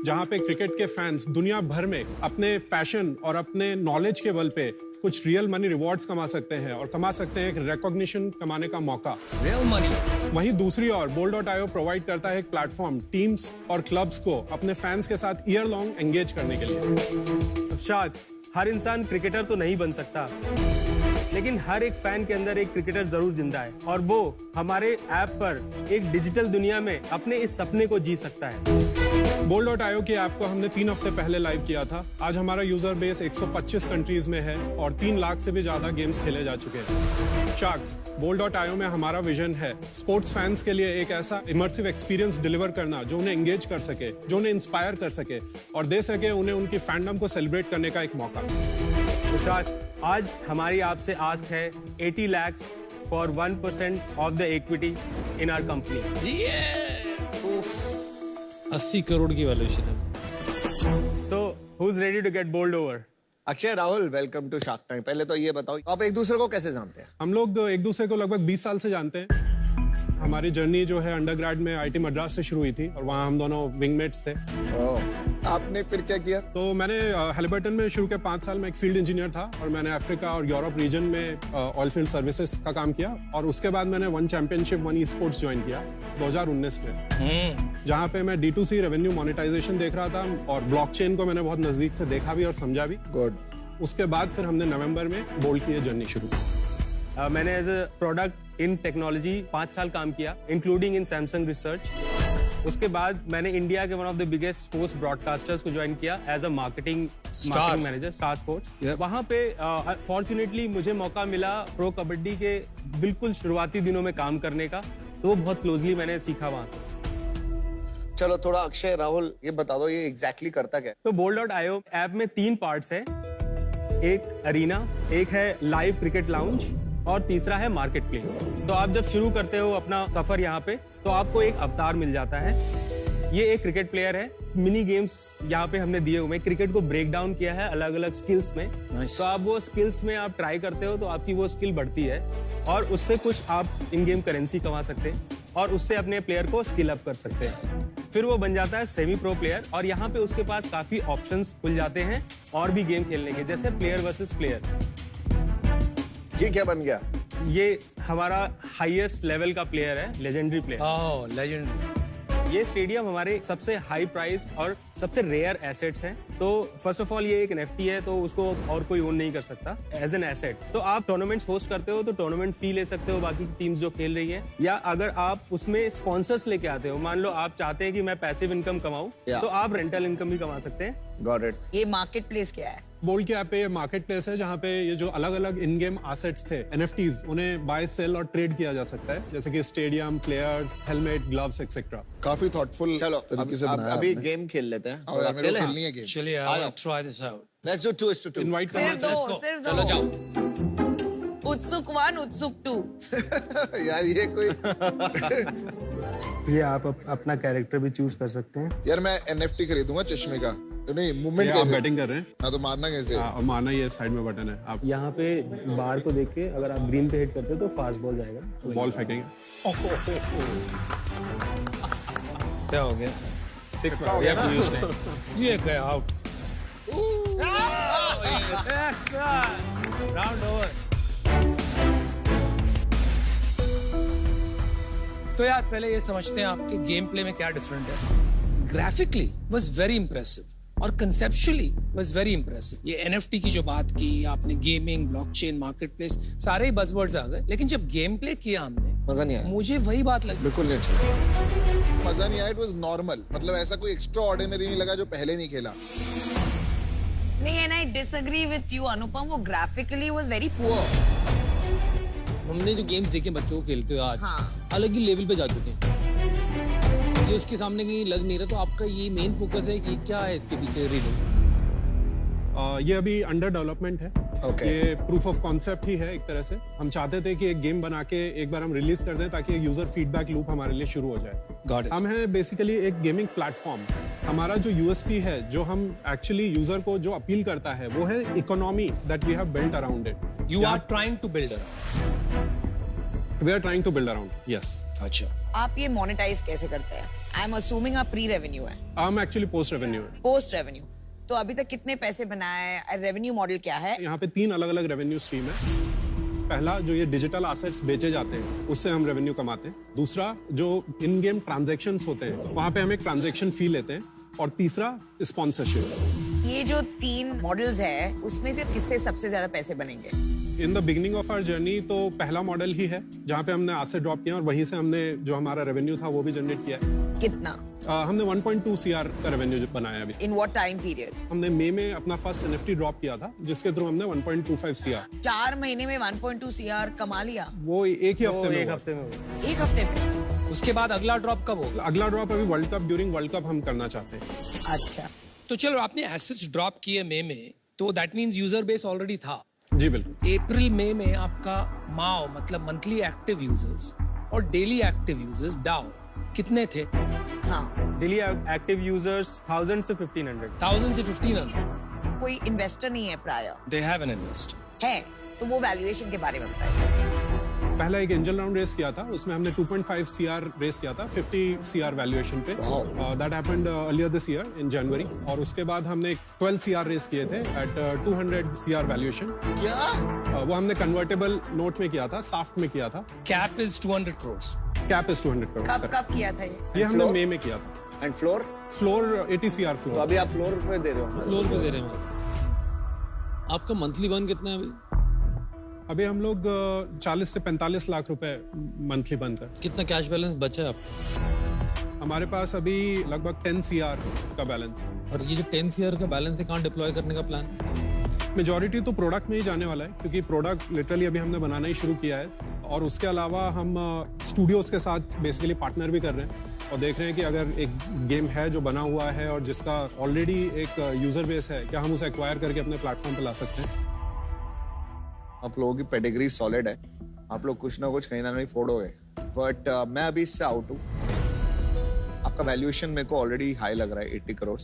जहां पे क्रिकेट के फैंस दुनिया भर में अपने पैशन और अपने नॉलेज के बल पे कुछ रियल मनी रिवॉर्ड्स कमा सकते हैं और कमा सकते हैं एक रिकॉग्निशन कमाने का मौका। Real money. वहीं दूसरी ओर bold.io प्रोवाइड करता है एक प्लेटफॉर्म टीम्स और क्लब्स को अपने फैंस के साथ ईयर लॉन्ग एंगेज करने के लिए। शार्क्स, हर इंसान क्रिकेटर तो नहीं बन सकता, लेकिन हर एक फैन के अंदर एक क्रिकेटर जरूर जिंदा है, और वो हमारे ऐप पर एक डिजिटल दुनिया में अपने इस सपने को जी सकता है। bold.io के ऐप को हमने 3 हफ्ते पहले लाइव किया था। आज हमारा यूजर बेस 125 कंट्रीज में है और 3 लाख से भी ज्यादा गेम्स खेले जा चुके हैं। शार्क्स, bold.io में हमारा विजन है स्पोर्ट्स फैंस के लिए एक ऐसा इमर्सिव एक्सपीरियंस डिलीवर करना जो उन्हें एंगेज कर सके, जो उन्हें इंस्पायर कर सके और दे सके उन्हें उनकी फैंडम को सेलिब्रेट करने का एक मौका। तो शार्क्स, आज हमारी आपसे आस्क है 80 lakhs for 1% of the equity in our company. 80 crore की वैल्यूएशन है। So, who's ready to get bowled over? Akshay, Rahul, welcome to shark time. पहले तो ये बताओ, आप एक दूसरे को कैसे जानते हैं? हम लोग एक दूसरे को लगभग 20 साल से जानते हैं। हमारी जर्नी जो है अंडरग्रेड में आईटी मद्रास से शुरू हुई थी और वहाँ हम दोनों विंगमेट्स थे। आपने फिर क्या किया? तो मैंने हैलिबर्टन में शुरू के 5 साल में एक फील्ड इंजीनियर था और मैंने अफ्रीका और यूरोप रीजन में ऑयल फील्ड सर्विसेज का काम किया और उसके बाद मैंने one championship one e sports join किया 2019 में, जहाँ पे मैं D2C रेवेन्यू मोनेटाइजेशन देख रहा था और ब्लॉकचेन को मैंने बहुत नजदीक से देखा भी और समझा भी। गुड। उसके बाद फिर हमने नवंबर में बोल्ड की ये जर्नी शुरू की। मैंने as a product in technology 5 साल काम किया, इंक्लूडिंग इन सैमसंग रिसर्च। उसके बाद मैंने इंडिया के one of the biggest sports broadcasters को ज्वाइन किया as a marketing manager, star sports. वहाँ पे फॉर्चुनेटली मुझे मौका मिला प्रो कबड्डी के बिल्कुल शुरुआती दिनों में काम करने का, तो वो बहुत क्लोजली मैंने सीखा वहाँ से। चलो थोड़ा अक्षय, राहुल ये बता दो ये एग्जैक्टली करता क्या है? तो bold.io ऐप में 3 पार्ट्स है, एक अरीना, एक है लाइव क्रिकेट लाउंज और तीसरा है मार्केट प्लेस। तो आप जब शुरू करते हो अपना सफर यहाँ पे तो आपको एक अवतार मिल जाता है। ये एक क्रिकेट प्लेयर है, मिनी गेम्स यहाँ पे हमने दिए हुए, क्रिकेट को ब्रेक डाउन किया है अलग अलग स्किल्स में। तो आप वो स्किल्स में आप ट्राई करते हो तो आपकी वो स्किल बढ़ती है और उससे कुछ आप इन गेम करेंसी कमा सकते हैं और उससे अपने प्लेयर को स्किल अप कर सकते हैं। फिर वो बन जाता है सेमी प्रो प्लेयर और यहाँ पे उसके पास काफी ऑप्शंस खुल जाते हैं और भी गेम खेलने के, जैसे प्लेयर वर्सेस प्लेयर। ये क्या बन गया? ये हमारा हाईएस्ट लेवल का प्लेयर है, लेजेंडरी प्लेयर। ओह, लेजेंडरी। ये स्टेडियम हमारे सबसे हाई प्राइस और सबसे रेयर एसेट्स हैं। तो फर्स्ट ऑफ ऑल ये एक एनएफटी है तो उसको और कोई ओन नहीं कर सकता एज एन एसेट। तो आप टूर्नामेंट्स होस्ट करते हो तो टूर्नामेंट फी ले सकते हो बाकी टीम्स जो खेल रही है, या अगर आप उसमें स्पॉन्सर्स लेके आते हो, मान लो आप चाहते हैं कि मैं पैसिव इनकम कमाऊं तो आप रेंटल इनकम भी कमा सकते हैं। Got it. ये मार्केट प्लेस क्या है? बोल्ड के ऐप पे ये मार्केट प्लेस है जहाँ पे ये जो अलग अलग इन गेम एसेट्स थे NFTs, उन्हें बाय सेल और ट्रेड किया जा सकता है, जैसे कि stadium, players, helmet, gloves etcetera. काफी थॉटफुल तरीके से बनाया। अभी गेम खेल लेते हैं। मेरे को खेलनी है गेम। चलिए I try this out. Let's do 2:2। Invite सिर्फ दो। चलो जाओ। उत्सुक 1, उत्सुक 2। यार ये कोई ये आप अपना कैरेक्टर भी चूज कर सकते हैं। यार मैं NFT खरीदूंगा चश्मे का। तो नहीं मूवमेंट आप बैटिंग कर रहे हैं? हाँ तो मारना कैसे? और मारना ये साइड में बटन है। आप यहाँ पे बार को देख के अगर आप ग्रीन पे हिट करते हो तो फास्ट बॉल जाएगा। बॉल फेंकेंगे। क्या हो गया? 6 ये गया आउट। Round over. तो यार पहले ये समझते हैं आपके गेम प्ले में क्या डिफरेंट है। ग्राफिकली वाज वेरी इंप्रेसिव और कंसेप्चुअली वाज वेरी इंप्रेसिव। ये एनएफटी की जो बात की आपने, गेमिंग, ब्लॉकचेन, मार्केटप्लेस, सारे ही बज़वर्ड्स आ गए, लेकिन जब गेम प्ले किया हमने मजा नहीं आया। मुझे वही बात लगी। बिल्कुल नहीं अच्छा। मजा नहीं आया। इट वाज नॉर्मल, मतलब ऐसा कोई एक्स्ट्रा ऑर्डिनरी नहीं लगा जो पहले नहीं खेला। नहीं, and I disagree with you Anupam, वो ग्राफिकली वाज वेरी पुअर। हमने जो गेम्स देखे बच्चों को खेलते हुए आज अलग ही लेवल पे जा चुके हैं। ये उसके सामने कहीं लग नहीं रहा, तो आपका ये मेन फोकस है कि क्या है इसके पीछे रीजन? ये अभी अंडर डेवलपमेंट है। ये प्रूफ ऑफ कॉन्सेप्ट ही है एक तरह से। हम चाहते थे कि एक गेम बना के एक बार हम रिलीज कर दें ताकि एक यूजर फीडबैक लूप हमारे लिए शुरू हो जाए। हम हैं बेसिकली एक गेमिंग प्लेटफॉर्म। हमारा जो यूएसपी है, जो हम एक्चुअली यूजर को जो अपील करता है, वो है economy that we have built around it. You are trying to build we are trying to build around, yes. अच्छा, आप ये मोनेटाइज कैसे करते हैं? आई एम असूमिंग आप प्री रेवेन्यू है। हम एक्चुअली पोस्ट रेवेन्यू है। Post revenue. तो अभी तक कितने पैसे बनाए? रेवेन्यू मॉडल क्या है? यहाँ पे 3 अलग अलग रेवेन्यू स्ट्रीम है। पहला जो ये डिजिटल एसेट्स बेचे जाते हैं उससे हम रेवेन्यू कमाते हैं। दूसरा जो इन गेम ट्रांजैक्शंस होते हैं वहाँ पे हम एक ट्रांजैक्शन फी लेते हैं। और तीसरा स्पॉन्सरशिप। ये जो 3 मॉडल्स है उसमें से किससे सबसे ज्यादा पैसे बनेंगे? In the beginning of our journey तो पहला मॉडल ही है जहाँ पे हमने एसेट ड्रॉप किया और वहीं से हमने जो हमारा रेवेन्यू था वो भी जनरेट किया है। कितना? हमने 1.2 CR का रेवेन्यू बनाया अभी। In what time period? हमने मई में अपना फर्स्ट NFT ड्रॉप किया था जिसके थ्रू हमने 1.25 CR। 4 महीने में 1.2 CR कमा लिया। वो एक ही हफ्ते में। एक हफ्ते में। एक हफ्ते में? उसके बाद अगला ड्रॉप कब होगा? अगला ड्रॉप अभी world cup, during world cup हम करना चाहते हैं। अच्छा, तो चलो आपने एसेट्स ड्रॉप किए मई में, तो that means user base already था। जी बिल्कुल। अप्रैल मई में आपका माओ मतलब मंथली एक्टिव यूजर्स और डेली एक्टिव यूजर्स डाउ कितने थे? हाँ, डेली एक्टिव यूजर्स 1000 से 1500। 1000 से 1500। कोई इन्वेस्टर नहीं है prior? They have an investor. है, तो वो वैल्यूएशन के बारे में बताइए। पहला एक एंजल राउंड रेस किया था, उसमें हमने 2.5 CR रेस किया था 50 CR वैल्यूएशन पे। That happened earlier this year in January. और उसके बाद हमने 12 CR रेस किए थे एट 200 CR वैल्यूएशन। क्या वो हमने कन्वर्टेबल नोट में किया था, साफ्ट में किया था। Cap is 200 crores। Cap is 200 crores। कब किया था ये हमने मई में किया था। And floor 80 CR floor. तो अभी आप फ्लोर पे दे रहे हो? फ्लोर पे दे रहे हैं। आपका मंथली बर्न कितना है अभी हम लोग 40 से 45 लाख रुपए मंथली बन कर। कितना कैश बैलेंस बचा है आपका? हमारे पास अभी लगभग 10 CR का बैलेंस है। और ये जो 10 CR का बैलेंस है, कहाँ डिप्लॉय करने का प्लान? मेजॉरिटी तो प्रोडक्ट में ही जाने वाला है, क्योंकि प्रोडक्ट लिटरली अभी हमने बनाना ही शुरू किया है। और उसके अलावा हम स्टूडियोज के साथ बेसिकली पार्टनर भी कर रहे हैं और देख रहे हैं कि अगर एक गेम है जो बना हुआ है और जिसका ऑलरेडी एक यूजर बेस है, क्या हम उसे एक्वायर करके अपने प्लेटफॉर्म पे ला सकते हैं। आप लोगों की पेडिग्री सॉलिड है, आप लोग कुछ ना कुछ कहीं ना कहीं फोड़ोगे। बट मैं अभी इससे आउट हूँ। आपका वैल्यूएशन मेरे को ऑलरेडी हाई लग रहा है 80 करोड़।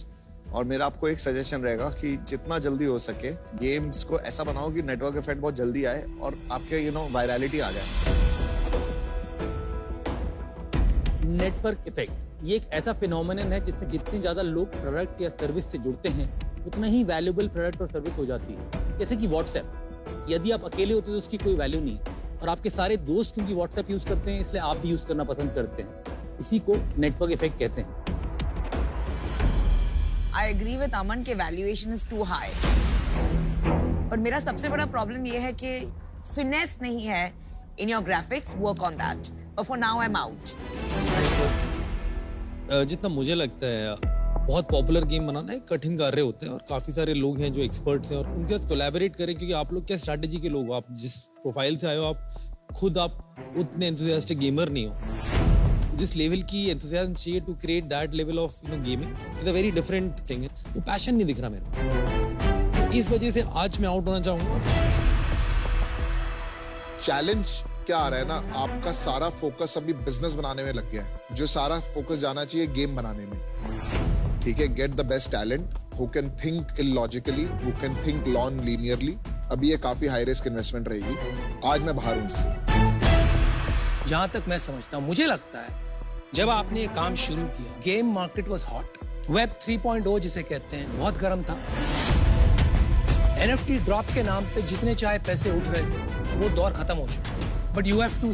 और मेरा आपको एक सजेशन रहेगा कि जितना जल्दी हो सके गेम्स को ऐसा बनाओ कि नेटवर्क इफेक्ट बहुत जल्दी आए और आपके वायरलिटी आ जाए। नेटवर्क इफेक्ट ये एक ऐसा फिनोमेनन है जिसमें जितने ज्यादा लोग प्रोडक्ट या सर्विस से जुड़ते हैं उतना ही वैल्यूएबल प्रोडक्ट और सर्विस हो जाती है। जैसे कि व्हाट्सएप, यदि आप अकेले होते तो उसकी कोई वैल्यू नहीं, और आपके सारे दोस्त क्योंकि व्हाट्सएप यूज करते हैं इसलिए आप भी यूज करना पसंद करते हैं। इसी को नेटवर्क इफेक्ट कहते हैं। I agree with Aman के valuation is too high। पर मेरा सबसे बड़ा प्रॉब्लम ये है कि फिनेस नहीं है in your graphics, work on that। But for now I'm out। जितना मुझे लगता है बहुत पॉपुलर गेम बनाना एक कठिन कार्य होता है और काफी सारे लोग हैं जो एक्सपर्ट्स हैं और उनके साथ कोलैबोरेट करें, क्योंकि आप लोग क्या स्ट्रैटेजी के लोग हो, आप जिस प्रोफाइल से आए हो आप खुद आप उतने एंथुसियास्टिक गेमर नहीं हो। जिस लेवल की एंथुसियाज्म चाहिए to create that level of gaming is a very different thing. वो पैशन नहीं दिख रहा मेरे को, इस वजह से आज मैं आउट होना चाहूंगा। चैलेंज क्या आ रहा है ना, आपका सारा फोकस अभी बिजनेस बनाने में लग गया है, जो सारा फोकस जाना चाहिए गेम बनाने में। ठीक है, get the best talent who can think illogically, who can think non linearly. अभी ये काफी हाई रिस्क इन्वेस्टमेंट रहेगी। आज मैं बाहर हूं इससे। जहां तक मैं समझता हूं, मुझे लगता है जब आपने ये काम शुरू किया, game market was hot, web 3.0 जिसे कहते हैं बहुत गर्म था। NFT ड्रॉप के नाम पे जितने चाहे पैसे उठ रहे थे वो दौर खत्म हो चुका। But you have to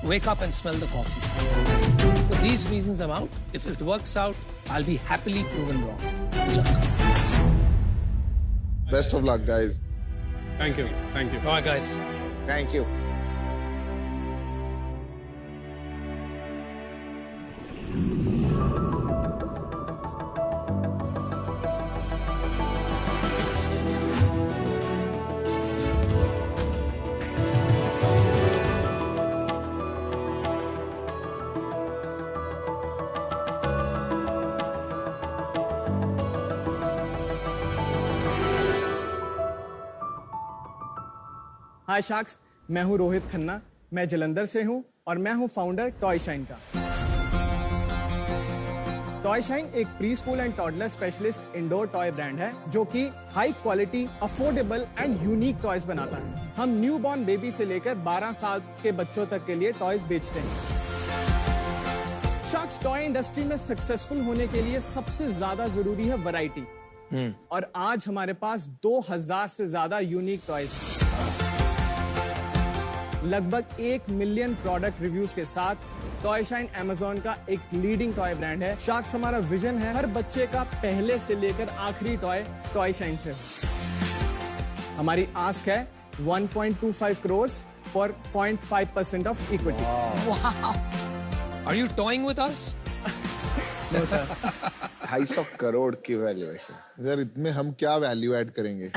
wake up and smell the coffee. For these reasons, I'm out. If it works out, I'll be happily proven wrong. Good luck. Best of luck, guys. Thank you. Thank you. All right, guys. Thank you. Hi sharks, मैं हूं रोहित खन्ना, मैं जलंधर से हूं और मैं हूं founder toy shine का। Toy shine एक pre school and toddler specialist indoor toy brand है जो कि high quality, affordable and unique toys बनाता है। हम न्यू बॉर्न बेबी से लेकर 12 साल के बच्चों तक के लिए टॉयज बेचते हैं। शार्क्स, टॉय इंडस्ट्री में सक्सेसफुल होने के लिए सबसे ज्यादा जरूरी है वैरायटी, और आज हमारे पास 2000 से ज्यादा यूनिक टॉयज हैं। लगभग 1 मिलियन प्रोडक्ट रिव्यूज के साथ टॉय शाइन अमेज़न का एक लीडिंग टॉय ब्रांड है। शार्क्स, हमारा विजन है हर बच्चे का पहले से लेकर आखिरी टॉय टॉय शाइन से हो। हमारी आस्क है 1.25 crore for 0.5% of equity. Are you toying with us? No, sir. 250 crore की वैल्यूएशन, यार इतने हम क्या वैल्यू ऐड करेंगे।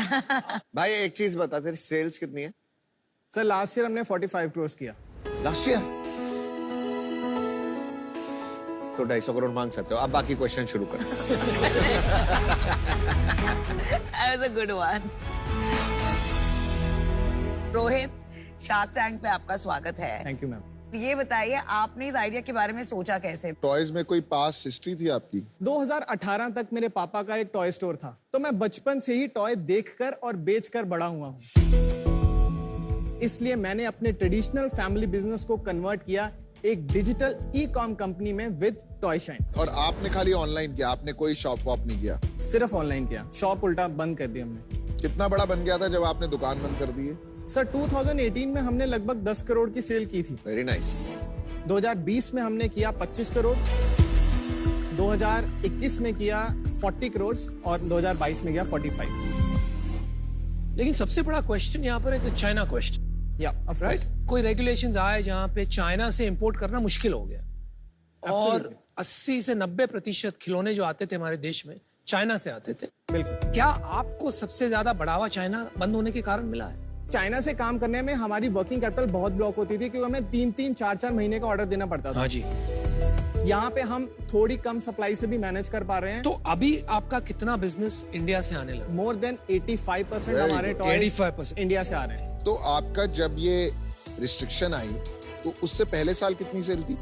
भाई एक चीज बता, तेरी सेल्स कितनी है? सर, लास्ट ईयर हमने 45 करोड़ किया। लास्ट ईयर तो 250 करोड़ मांग सकते हो। अब बाकी क्वेश्चन शुरू कर। That was a good one. Rohit, shark tank पे आपका स्वागत है। Thank you ma'am. ये बताइए, आपने इस आइडिया के बारे में सोचा कैसे? टॉयज में कोई पास्ट हिस्ट्री थी आपकी? 2018 तक मेरे पापा का एक टॉय स्टोर था, तो मैं बचपन से ही टॉय देखकर और बेचकर बड़ा हुआ हूँ। इसलिए मैंने अपने ट्रेडिशनल फैमिली बिजनेस को कन्वर्ट किया एक डिजिटल ई-कॉम कंपनी में विद टॉय शाइन। और आपने खाली ऑनलाइन किया, आपने कोई शॉप वॉप नहीं किया? सिर्फ ऑनलाइन किया, शॉप उल्टा बंद कर दी हमने। कितना बड़ा बन गया था जब आपने दुकान बंद कर दी है? सर 2018 में हमने लगभग 10 करोड़ की सेल की थी। Very nice. 2020 में हमने किया 25 करोड़, 2021 में किया 40 करोड़ और 2022 में किया 45। लेकिन सबसे बड़ा क्वेश्चन यहाँ पर है तो चाइना क्वेश्चन। या ऑफ कोर्स कोई रेगुलेशंस आए जहाँ पे चाइना से इंपोर्ट करना मुश्किल हो गया और 80 से 90% खिलौने जो आते थे हमारे देश में चाइना से आते थे। बिल्कुल। क्या आपको सबसे ज्यादा बढ़ावा चाइना बंद होने के कारण मिला है? चाइना से काम करने में हमारी वर्किंग कैपिटल बहुत ब्लॉक होती थी क्योंकि हमें 3-3, 4-4 महीने का ऑर्डर देना पड़ता था। हाँ जी। यहाँ पे हम थोड़ी कम सप्लाई से भी मैनेज कर पा रहे हैं। तो अभी आपका कितना बिजनेस इंडिया से आने लगा? मोर देन 85% हमारे टॉयज 85% इंडिया से आ रहे हैं। तो आपका जब ये रिस्ट्रिक्शन आई तो उससे पहले साल कितनी सेल थी?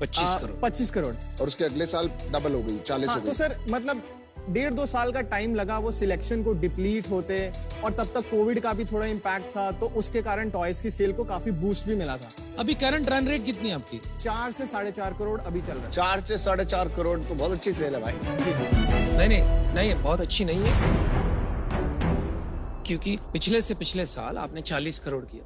25 करोड़। और उसके अगले साल डबल हो गई, 40 हो गई। तो सर मतलब 1.5-2 साल का टाइम लगा वो सिलेक्शन को डिप्लीट होते, और तब तक कोविड का भी थोड़ा इम्पैक्ट था, तो उसके कारण टॉयज की सेल को काफी बूस्ट भी मिला था। अभी करंट रन रेट कितनी है आपकी? 4 से 4.5 करोड़ अभी चल रहा है। 4 से 4.5 करोड़ तो बहुत अच्छी सेल है भाई। नहीं बहुत अच्छी नहीं है, क्योंकि पिछले से पिछले साल आपने 40 करोड़ किया,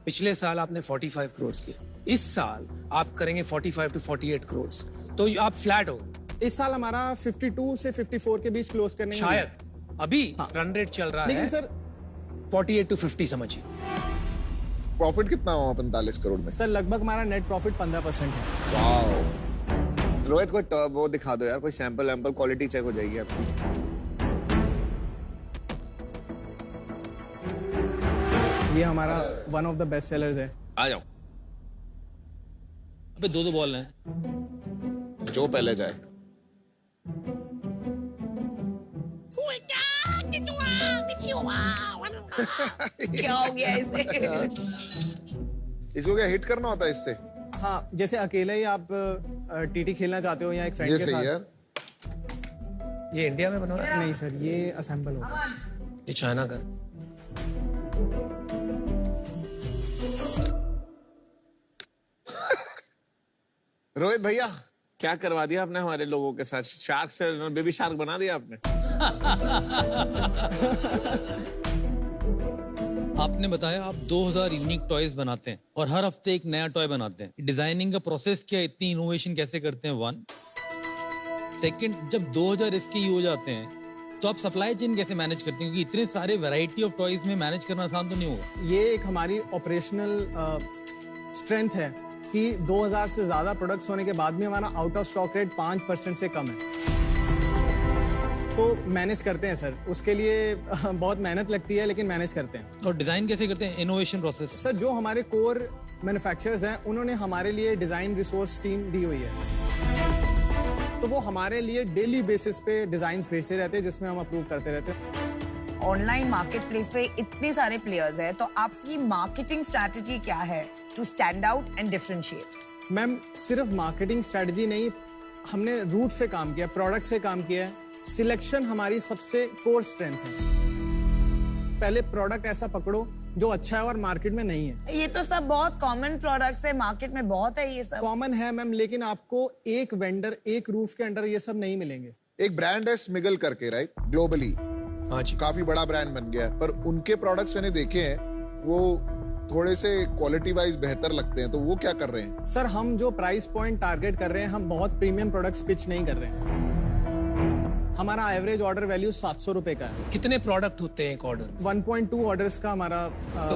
पिछले साल आपने 45 करोड़ किया, इस साल आप करेंगे 45 to 48 करोड़, तो आप फ्लैट हो। इस साल हमारा 52 से 54 के बीच क्लोज करने शायद अभी रन रेट चल रहा है, लेकिन सर 48 to 50 समझिए। प्रॉफिट कितना हुआ 45 करोड़ में? सर लगभग हमारा नेट प्रॉफिट 15% है। वाओ। रोहित को वो दिखा दो यार, कोई सैंपल क्वालिटी चेक हो जाएगी आपकी। ये हमारा one of the best sellers है। आ जाओ। अबे 2 बॉल हैं, जो पहले जाए। क्या हो गया इसे? इसको क्या हिट करना होता है इससे? हाँ, जैसे अकेले ही आप टीटी खेलना चाहते हो या एक फ्रेंड के साथ। यार ये इंडिया में बना हुआ है? नहीं सर, ये असेंबल होगा। ये चाइना का। रोहित भैया क्या करवा दिया आपने हमारे लोगों के साथ? शार्क से बेबी शार्क बना दिया आपने। आपने बताया आप 2000 यूनिक टॉयज बनाते हैं और हर हफ्ते एक नया टॉय बनाते हैं। डिजाइनिंग का प्रोसेस क्या, इतनी इनोवेशन कैसे करते हैं? 1 सेकंड, जब 2000 इसके हो जाते हैं तो आप सप्लाई चेन कैसे मैनेज करते हैं? क्योंकि इतने सारे वैरायटी ऑफ टॉयज में मैनेज करना आसान तो नहीं होगा। ये एक हमारी ऑपरेशनल स्ट्रेंथ है कि 2000 से ज्यादा प्रोडक्ट्स होने के बाद भी हमारा आउट ऑफ स्टॉक रेट 5% से कम है। तो मैनेज करते हैं सर, उसके लिए बहुत मेहनत लगती है, लेकिन मैनेज करते हैं। और डिजाइन कैसे करते हैं? Innovation process? सर जो हमारे कोर मैन्युफैक्चरर्स हैं उन्होंने हमारे लिए डिजाइन रिसोर्स टीम दी हुई है, तो वो हमारे लिए डेली बेसिस पे डिजाइन्स भेजते रहते हैं जिसमें हम अप्रूव करते रहते हैं। ऑनलाइन मार्केट प्लेस पे इतने सारे प्लेयर्स हैं, तो आपकी मार्केटिंग स्ट्रैटेजी क्या है to stand out and differentiate? Ma'am सिर्फ मार्केटिंग स्ट्रैटेजी नहीं, हमने रूट से काम किया, प्रोडक्ट से काम किया है। सिलेक्शन हमारी सबसे कोर स्ट्रेंथ है। पहले प्रोडक्ट ऐसा पकड़ो जो अच्छा है और मार्केट में नहीं है। ये तो सब बहुत कॉमन प्रोडक्ट्स है, मार्केट में बहुत है ये सब। कॉमन है मैम, लेकिन आपको एक वेंडर एक रूफ के अंडर ये सब नहीं मिलेंगे। एक ब्रांड है स्मिगल करके, राइट, ग्लोबली काफी बड़ा ब्रांड बन गया है, पर उनके प्रोडक्ट्स मैंने देखे हैं वो थोड़े से क्वालिटी वाइज बेहतर लगते हैं, तो वो क्या कर रहे हैं? सर हम जो प्राइस पॉइंट टारगेट कर रहे हैं, हम बहुत प्रीमियम प्रोडक्ट्स पिच नहीं कर रहे हैं। हमारा एवरेज ऑर्डर वैल्यू 700 रुपए का है। कितने प्रोडक्ट होते हैं एक ऑर्डर? 1.2 ऑर्डर्स का हमारा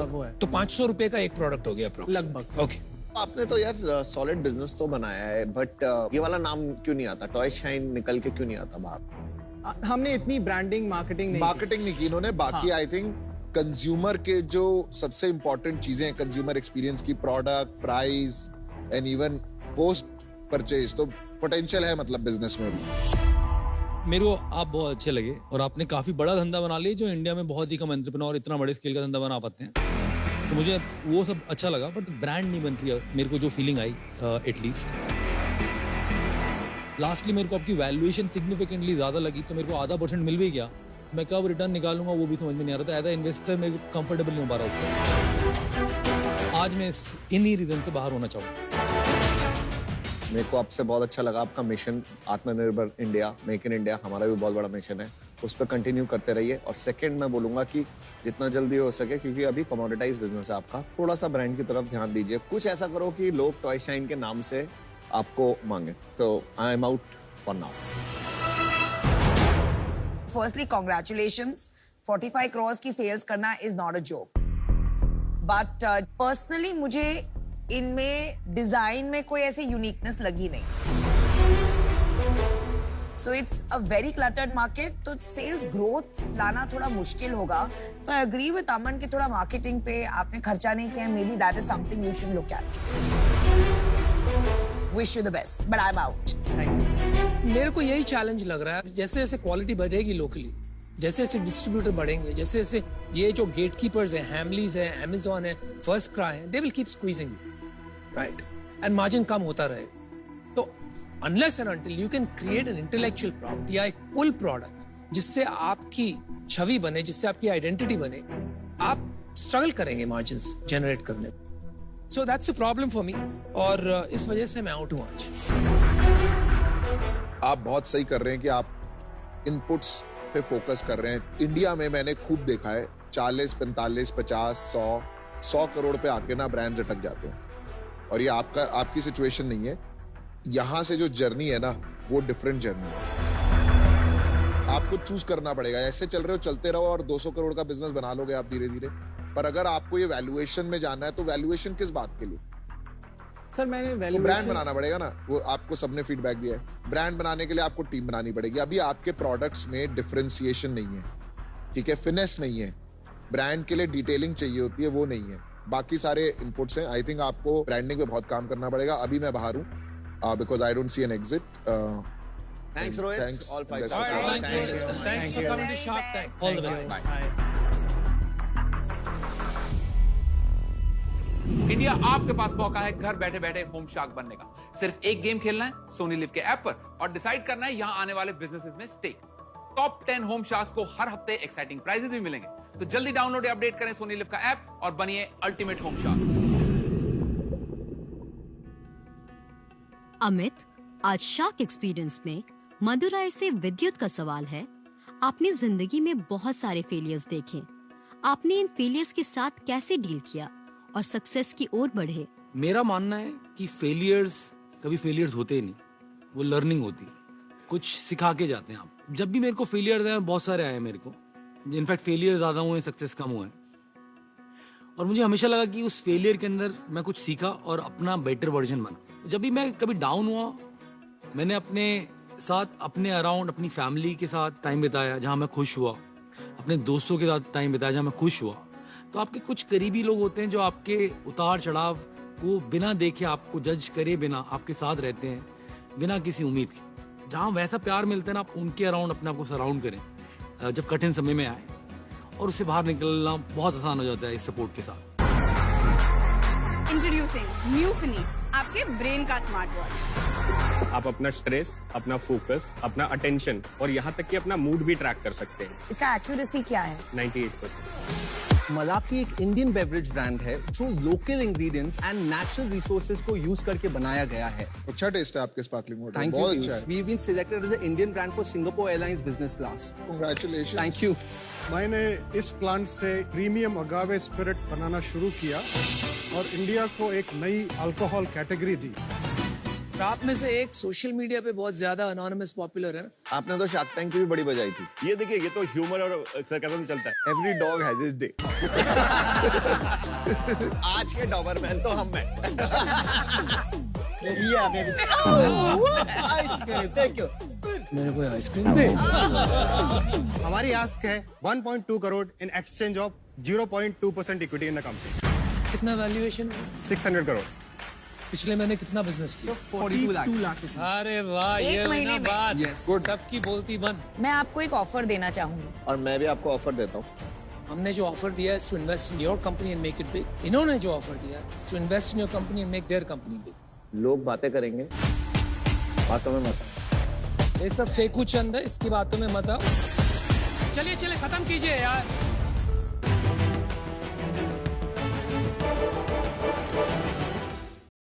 वो है। तो 500 रुपए का एक प्रोडक्ट हो गया लगभग। ओके। आपने तो यार सॉलिड बिजनेस तो बनाया है, बट ये वाला नाम क्यों नहीं आता? टॉय शाइन निकल के क्यों नहीं आता बाहर? हमने इतनी ब्रांडिंग मार्केटिंग नहीं की इन्होंने। बाकी आई थिंक कंज्यूमर के जो सबसे इंपॉर्टेंट चीजें हैं, कंज्यूमर एक्सपीरियंस की, product, price and even post purchase, तो पोटेंशियल है मतलब बिजनेस में भी। मेरे को आप बहुत अच्छे लगे और आपने काफी बड़ा धंधा बना लिया, जो इंडिया में बहुत ही कम एंटरप्रेन्योर इतना बड़े स्केल का धंधा बना पाते हैं, तो मुझे वो सब अच्छा लगा। बट ब्रांड नहीं बन रही, मेरे को जो फीलिंग आई एटलीस्ट। लास्टली मेरे को आपकी वैल्यूएशन सिग्निफिकेंटली ज्यादा लगी, तो मेरे को 0.5% मिल भी गया मैं कब रिटर्न निकालूंगा वो भी समझ में नहीं आ रहा था। एज ए इन्वेस्टर मैं कंफर्टेबल नहीं हो पा रहा उससे। आज मैं इन्हीं रीजन से बाहर होना चाहूँगा। मेरे को आपसे बहुत अच्छा लगा आपका मिशन, आत्मनिर्भर इंडिया, मेक इन इंडिया, हमारा भी बहुत बड़ा मिशन है, उस पर कंटिन्यू करते रहिए। और सेकंड मैं बोलूंगा कि जितना जल्दी हो सके, क्योंकि अभी कमोडिटाइज बिजनेस है आपका, थोड़ा सा ब्रांड की तरफ ध्यान दीजिए। कुछ ऐसा करो कि लोग टॉय शाइन के नाम से आपको मांगे। तो I am out for now. Firstly, congratulations. 45 crores की सेल्स करना is not a joke. But personally मुझे इनमें डिजाइन में कोई ऐसी यूनिकनेस लगी नहीं। So it's a very cluttered market. तो सेल्स ग्रोथ लाना थोड़ा मुश्किल होगा। तो I agree with अमन कि थोड़ा मार्केटिंग पे आपने खर्चा नहीं किया। Maybe that is something you should look at. Wish you the best, but I'm out. मेरे को यही चैलेंज लग रहा है, जैसे जैसे क्वालिटी बढ़ेगी लोकली, जैसे जैसे डिस्ट्रीब्यूटर बढ़ेंगे, जैसे जैसे ये जो गेटकीपर्स हैं, हैमलीज है, अमेज़न है, फर्स्ट क्राई है, they will keep squeezing you, right, and margin कम होता रहेगा। तो unless and until you can create an intellectual product या एक पुल प्रोडक्ट जिससे आपकी छवि बने, जिससे आपकी आइडेंटिटी बने, आप स्ट्रगल करेंगे मार्जिन्स जनरेट करने। So that's a problem for me, और इस वजह से मैं आउट हूं आज। आप बहुत सही कर रहे हैं कि आप इनपुट्स पे फोकस कर रहे हैं। इंडिया में मैंने खूब देखा है 40, 45, 50, 100 करोड़ पे आके ना ब्रांड्स अटक जाते हैं। और ये आपकी सिचुएशन नहीं है। यहां से जो जर्नी है ना, वो डिफरेंट जर्नी है। आपको चूज करना पड़ेगा। ऐसे चल रहे हो, चलते रहो और 200 करोड़ का बिजनेस बना लोगे आप धीरे धीरे। पर अगर आपको ये वैल्यूएशन में जाना है, तो वैल्यूएशन किस बात के लिए? सर मैंने तो ब्रांड बनाना पड़ेगा ना, वो आपको सबने फीडबैक दिया है। ब्रांड बनाने के लिए आपको टीम बनानी पड़ेगी। अभी आपके प्रोडक्ट्स में डिफरेंशिएशन नहीं है, ठीक है, फिनेस नहीं है। ब्रांड के लिए डिटेलिंग चाहिए होती है, वो नहीं है। बाकी सारे इनपुट्स हैं। आई थिंक आपको ब्रांडिंग पे बहुत काम करना पड़ेगा। अभी मैं बाहर हूँ because I don't see an exit. Thanks Rohit, thanks all five. Thanks for coming to Shark Tank. All the best. India आपके पास मौका है घर बैठे बैठे होम शार्क बनने का। सिर्फ एक गेम खेलना है सोनी लिव के ऐप पर और डिसाइड करना है यहां आने वाले बिजनेसेस में स्टेक। टॉप 10 होम शार्क्स को हर हफ्ते एक्साइटिंग प्राइजेस भी मिलेंगे। तो जल्दी डाउनलोड या अपडेट करें सोनी लिव का ऐप और बनिए अल्टीमेट होम शार्क। अमित, आज शार्क एक्सपीरियंस में मदुराई से विद्युत का सवाल है। आपने जिंदगी में बहुत सारे फेलियर्स देखे, आपने इन फेलियर्स के साथ कैसे डील किया और सक्सेस की ओर बढ़े? मेरा मानना है कि फेलियर्स कभी फेलियर्स होते ही नहीं, वो लर्निंग होती है, कुछ सिखा के जाते हैं आप। जब भी मेरे को फेलियर्स आए, बहुत सारे आए मेरे को, इनफैक्ट फेलियर ज्यादा हुए, सक्सेस कम हुए, और मुझे हमेशा लगा कि उस फेलियर के अंदर मैं कुछ सीखा और अपना बेटर वर्जन बना। जब भी मैं कभी डाउन हुआ, मैंने अपने साथ, अपने अराउंड, अपनी फैमिली के साथ टाइम बिताया जहाँ मैं खुश हुआ, अपने दोस्तों के साथ टाइम बिताया जहाँ मैं खुश हुआ। तो आपके कुछ करीबी लोग होते हैं जो आपके उतार चढ़ाव को बिना देखे, आपको जज करे बिना आपके साथ रहते हैं, बिना किसी उम्मीद के। जहाँ वैसा प्यार मिलता है ना, आप उनके अराउंड अपने आप को सराउंड करें जब कठिन समय में आए, और उससे बाहर निकलना बहुत आसान हो जाता है इस सपोर्ट के साथ। इंट्रोड्यूसिंग न्यू फिनी, आपके ब्रेन का स्मार्ट वॉच। आप अपना स्ट्रेस, अपना फोकस, अपना अटेंशन और यहाँ तक कि अपना मूड भी ट्रैक कर सकते हैं। इसका एक्यूरेसी क्या है? 98%। मलाकी एक इंडियन बेवरेज ब्रांड है जो local ingredients and natural resources को यूज करके बनाया गया है। अच्छा टेस्ट है आपके स्पार्कलिंग वाटर, थैंक बहुत यू। अच्छा है। We have been selected as a Indian brand for Singapore airlines business class. Congratulation. Thank you. मैंने इस प्लांट से प्रीमियम अगावे स्पिरिट बनाना शुरू किया और इंडिया को एक नई अल्कोहल कैटेगरी दी। आप में से एक सोशल मीडिया पे बहुत ज्यादा अनोनिमस पॉपुलर है ना। आपने तो शार्क टैंक की भी बड़ी बजाई थी। ये देखिए, ये तो ह्यूमर और सरकाज़म चलता है। Every dog has his day. आज के डॉबरमैन तो हम हैं। मेरे को आइसक्रीम दे। हमारी आस्क है 1.2 crore in exchange of 0.2% equity in the company. कितना वैल्यूएशन? 600 करोड़। पिछले महीने कितना बिजनेस किया? 42 लाख। अरे वाह, एक ये महीने ना में। बात, Yes. सबकी बोलती बंद। मैं आपको एक ऑफर देना चाहूंगी। और मैं भी आपको ऑफर देता हूँ। हमने जो ऑफर दिया है to invest in your company and make it big. इन्होंने जो ऑफर दिया है to invest in your company and make their company big. लोग बातें करेंगे, बातों में मत। ये सब फेकू चंद है, इसकी बातों में मत आओ। चलिए चलिए खत्म कीजिए यार।